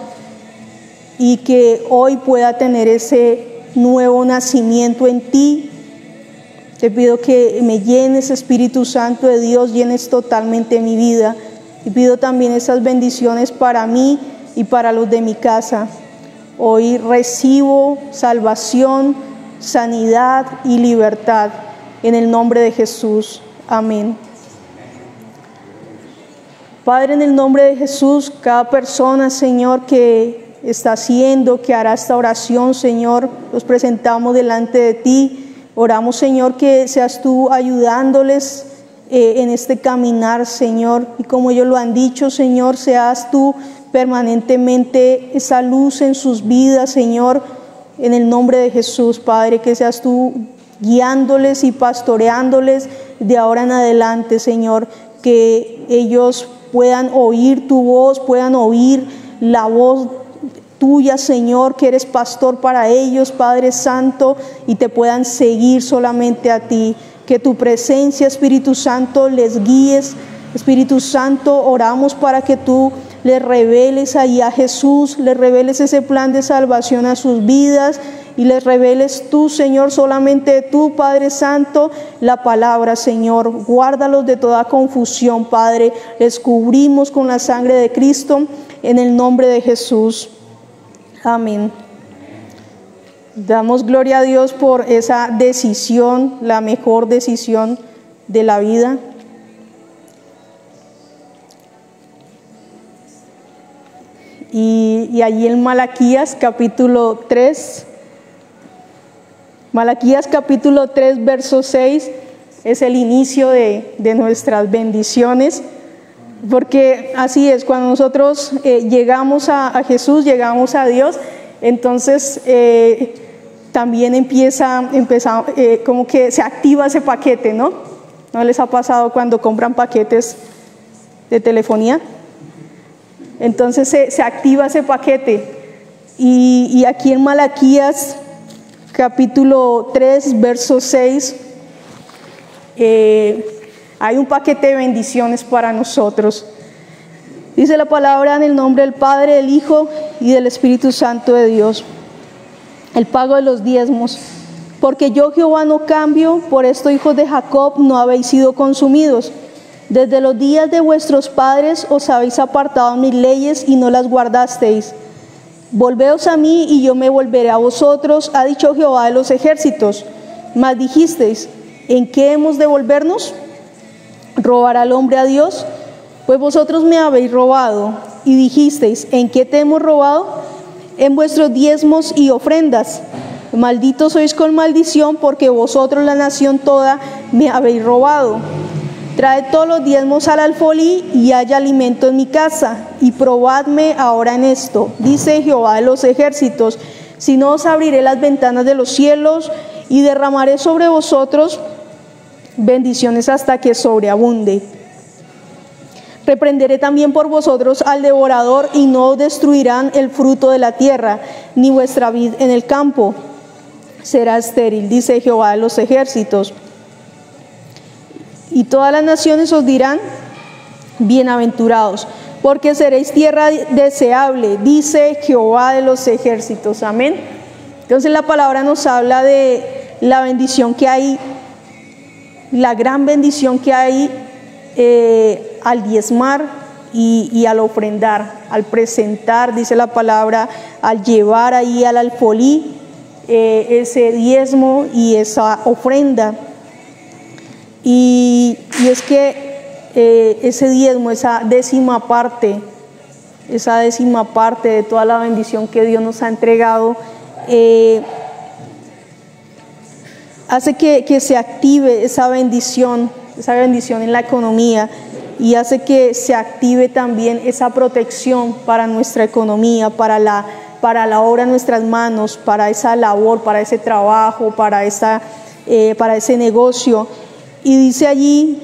y que hoy pueda tener ese nuevo nacimiento en ti. Te pido que me llenes, Espíritu Santo de Dios, llenes totalmente mi vida. Y pido también esas bendiciones para mí y para los de mi casa. Hoy recibo salvación, sanidad y libertad en el nombre de Jesús. Amén. Padre, en el nombre de Jesús, cada persona, Señor, que está haciendo, que hará esta oración, Señor, los presentamos delante de ti. Oramos, Señor, que seas tú ayudándoles en este caminar, Señor, y como ellos lo han dicho, Señor, seas tú permanentemente esa luz en sus vidas, Señor, en el nombre de Jesús, Padre, que seas tú guiándoles y pastoreándoles de ahora en adelante, Señor, que ellos puedan oír tu voz, puedan oír la voz tuya, Señor, que eres pastor para ellos, Padre Santo, y te puedan seguir solamente a ti. Que tu presencia, Espíritu Santo, les guíes. Espíritu Santo, oramos para que tú les reveles ahí a Jesús, les reveles ese plan de salvación a sus vidas, y les reveles tú, Señor, solamente tú, Padre Santo, la palabra, Señor. Guárdalos de toda confusión, Padre. Les cubrimos con la sangre de Cristo en el nombre de Jesús. Amén. Damos gloria a Dios por esa decisión, la mejor decisión de la vida. Y allí en Malaquías capítulo 3, verso 6, es el inicio de nuestras bendiciones, porque así es, cuando nosotros llegamos a Jesús, llegamos a Dios, entonces también empieza como que se activa ese paquete, ¿no? ¿No les ha pasado cuando compran paquetes de telefonía? Entonces se activa ese paquete. Y aquí en Malaquías capítulo 3, verso 6, hay un paquete de bendiciones para nosotros. Dice la palabra: en el nombre del Padre, del Hijo y del Espíritu Santo de Dios. El pago de los diezmos. Porque yo, Jehová, no cambio, por esto, hijos de Jacob, no habéis sido consumidos. Desde los días de vuestros padres os habéis apartado mis leyes y no las guardasteis. Volveos a mí y yo me volveré a vosotros, ha dicho Jehová de los ejércitos. Mas dijisteis: ¿en qué hemos de volvernos? ¿Robará el hombre a Dios? Pues vosotros me habéis robado. Y dijisteis: ¿en qué te hemos robado? En vuestros diezmos y ofrendas. Malditos sois con maldición, porque vosotros, la nación toda, me habéis robado. Traed todos los diezmos al alfolí y haya alimento en mi casa, y probadme ahora en esto, dice Jehová de los ejércitos, si no os abriré las ventanas de los cielos y derramaré sobre vosotros bendiciones hasta que sobreabunde. Reprenderé también por vosotros al devorador, y no os destruirán el fruto de la tierra, ni vuestra vid en el campo será estéril, dice Jehová de los ejércitos. Y todas las naciones os dirán: bienaventurados, porque seréis tierra deseable, dice Jehová de los ejércitos. Amén. Entonces la palabra nos habla de la bendición que hay, la gran bendición que hay al diezmar y al ofrendar, al presentar, dice la palabra, al llevar ahí al alfolí ese diezmo y esa ofrenda. Y es que ese diezmo, esa décima parte de toda la bendición que Dios nos ha entregado, hace que se active esa bendición en la economía, y hace que se active también esa protección para nuestra economía, para la obra en nuestras manos, para esa labor, para ese trabajo, para ese negocio. Y dice allí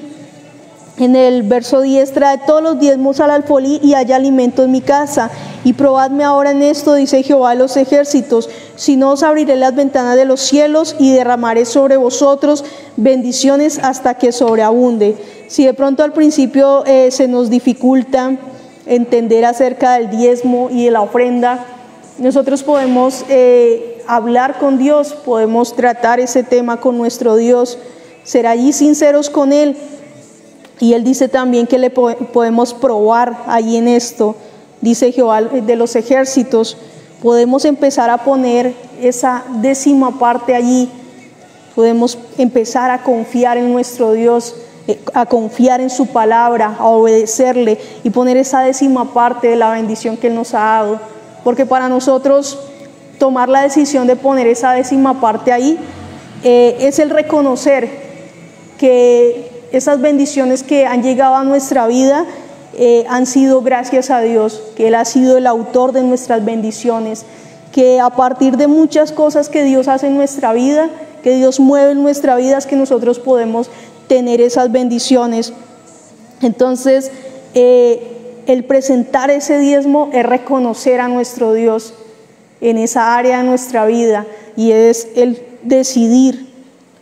en el verso 10: trae todos los diezmos al alfolí y haya alimento en mi casa, y probadme ahora en esto, dice Jehová de los ejércitos, si no os abriré las ventanas de los cielos y derramaré sobre vosotros bendiciones hasta que sobreabunde. Si de pronto al principio se nos dificulta entender acerca del diezmo y de la ofrenda, nosotros podemos hablar con Dios, podemos tratar ese tema con nuestro Dios, ser allí sinceros con Él. Y Él dice también que le podemos probar allí en esto. Dice Jehová de los ejércitos, podemos empezar a poner esa décima parte allí. Podemos empezar a confiar en nuestro Dios, a confiar en su palabra, a obedecerle y poner esa décima parte de la bendición que Él nos ha dado. Porque para nosotros tomar la decisión de poner esa décima parte ahí es el reconocer que esas bendiciones que han llegado a nuestra vida han sido gracias a Dios, que Él ha sido el autor de nuestras bendiciones, que a partir de muchas cosas que Dios hace en nuestra vida, que Dios mueve en nuestra vida, es que nosotros podemos tener esas bendiciones. Entonces, el presentar ese diezmo es reconocer a nuestro Dios en esa área de nuestra vida, y es el decidir.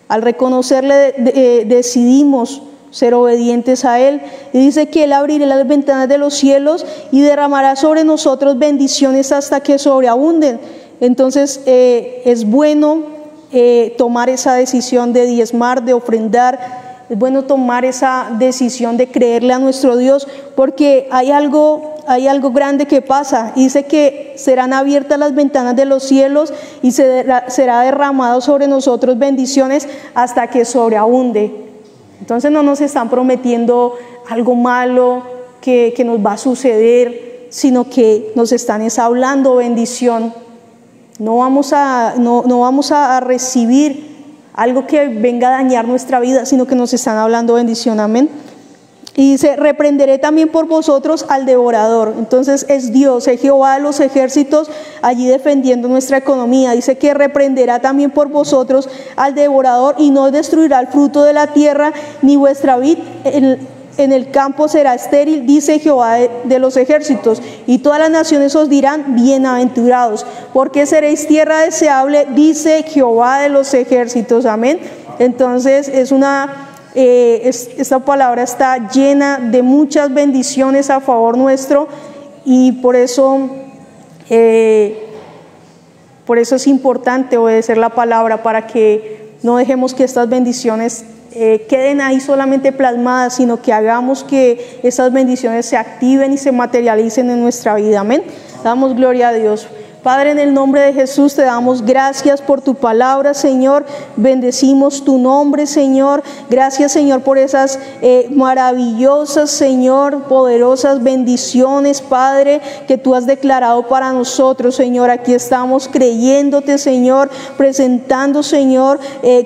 Al reconocerle, decidimos ser obedientes a Él. Y dice que Él abrirá las ventanas de los cielos y derramará sobre nosotros bendiciones hasta que sobreabunden. Entonces es bueno tomar esa decisión de diezmar, de ofrendar. Es bueno tomar esa decisión de creerle a nuestro Dios, porque hay algo grande que pasa. Dice que serán abiertas las ventanas de los cielos y será derramado sobre nosotros bendiciones hasta que sobreabunde. Entonces no nos están prometiendo algo malo que nos va a suceder, sino que nos están hablando bendición. No vamos a recibir algo que venga a dañar nuestra vida, sino que nos están hablando bendición. Amén. Y dice: reprenderé también por vosotros al devorador. Entonces es Dios, es Jehová de los ejércitos allí defendiendo nuestra economía. Dice que reprenderá también por vosotros al devorador, y no destruirá el fruto de la tierra, ni vuestra vid en el campo será estéril, dice Jehová de los ejércitos, y todas las naciones os dirán, bienaventurados, porque seréis tierra deseable, dice Jehová de los ejércitos. Amén. Entonces esta palabra está llena de muchas bendiciones a favor nuestro, y por eso es importante obedecer la palabra, para que no dejemos que estas bendiciones queden ahí solamente plasmadas, sino que hagamos que esas bendiciones se activen y se materialicen en nuestra vida. Amén. Damos gloria a Dios. Padre, en el nombre de Jesús te damos gracias por tu palabra, Señor. Bendecimos tu nombre, Señor. Gracias, Señor, por esas maravillosas, Señor, poderosas bendiciones, Padre, que tú has declarado para nosotros, Señor. Aquí estamos creyéndote, Señor, presentando, Señor,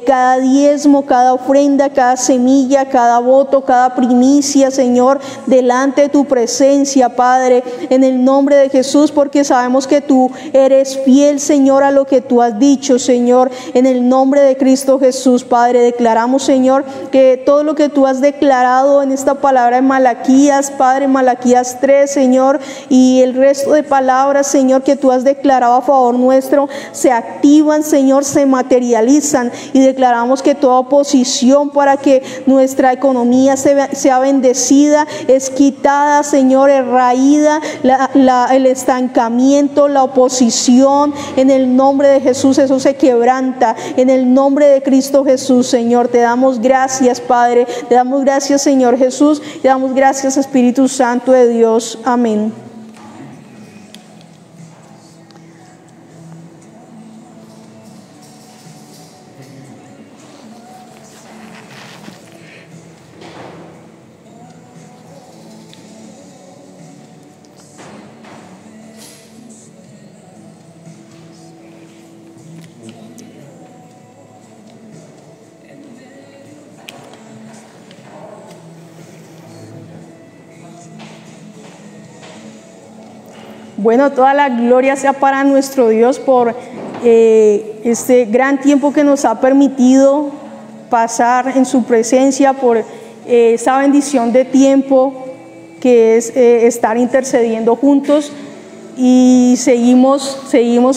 cada diezmo, cada ofrenda, cada semilla, cada voto, cada primicia, Señor, delante de tu presencia, Padre, en el nombre de Jesús, porque sabemos que tú eres fiel, Señor, a lo que tú has dicho, Señor, en el nombre de Cristo Jesús. Padre, declaramos, Señor, que todo lo que tú has declarado en esta palabra de Malaquías, Padre, Malaquías 3, Señor, y el resto de palabras, Señor, que tú has declarado a favor nuestro, se activan, Señor, se materializan, y declaramos que toda oposición para que nuestra economía sea bendecida es quitada, Señor, es raída, el estancamiento, la oposición, en el nombre de Jesús, eso se quebranta, en el nombre de Cristo Jesús, Señor. Te damos gracias, Padre, te damos gracias, Señor Jesús, te damos gracias, Espíritu Santo de Dios. Amén. Bueno, toda la gloria sea para nuestro Dios por este gran tiempo que nos ha permitido pasar en su presencia, por esa bendición de tiempo que es estar intercediendo juntos, y seguimos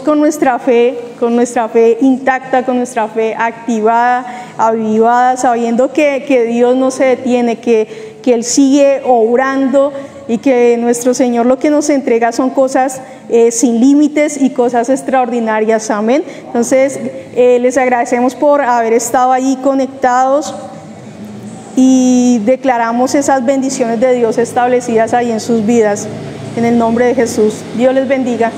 con nuestra fe intacta, con nuestra fe activada, avivada, sabiendo que Dios no se detiene, que Él sigue obrando, y que nuestro Señor lo que nos entrega son cosas sin límites y cosas extraordinarias. Amén. Entonces les agradecemos por haber estado allí conectados, y declaramos esas bendiciones de Dios establecidas ahí en sus vidas, en el nombre de Jesús. Dios les bendiga.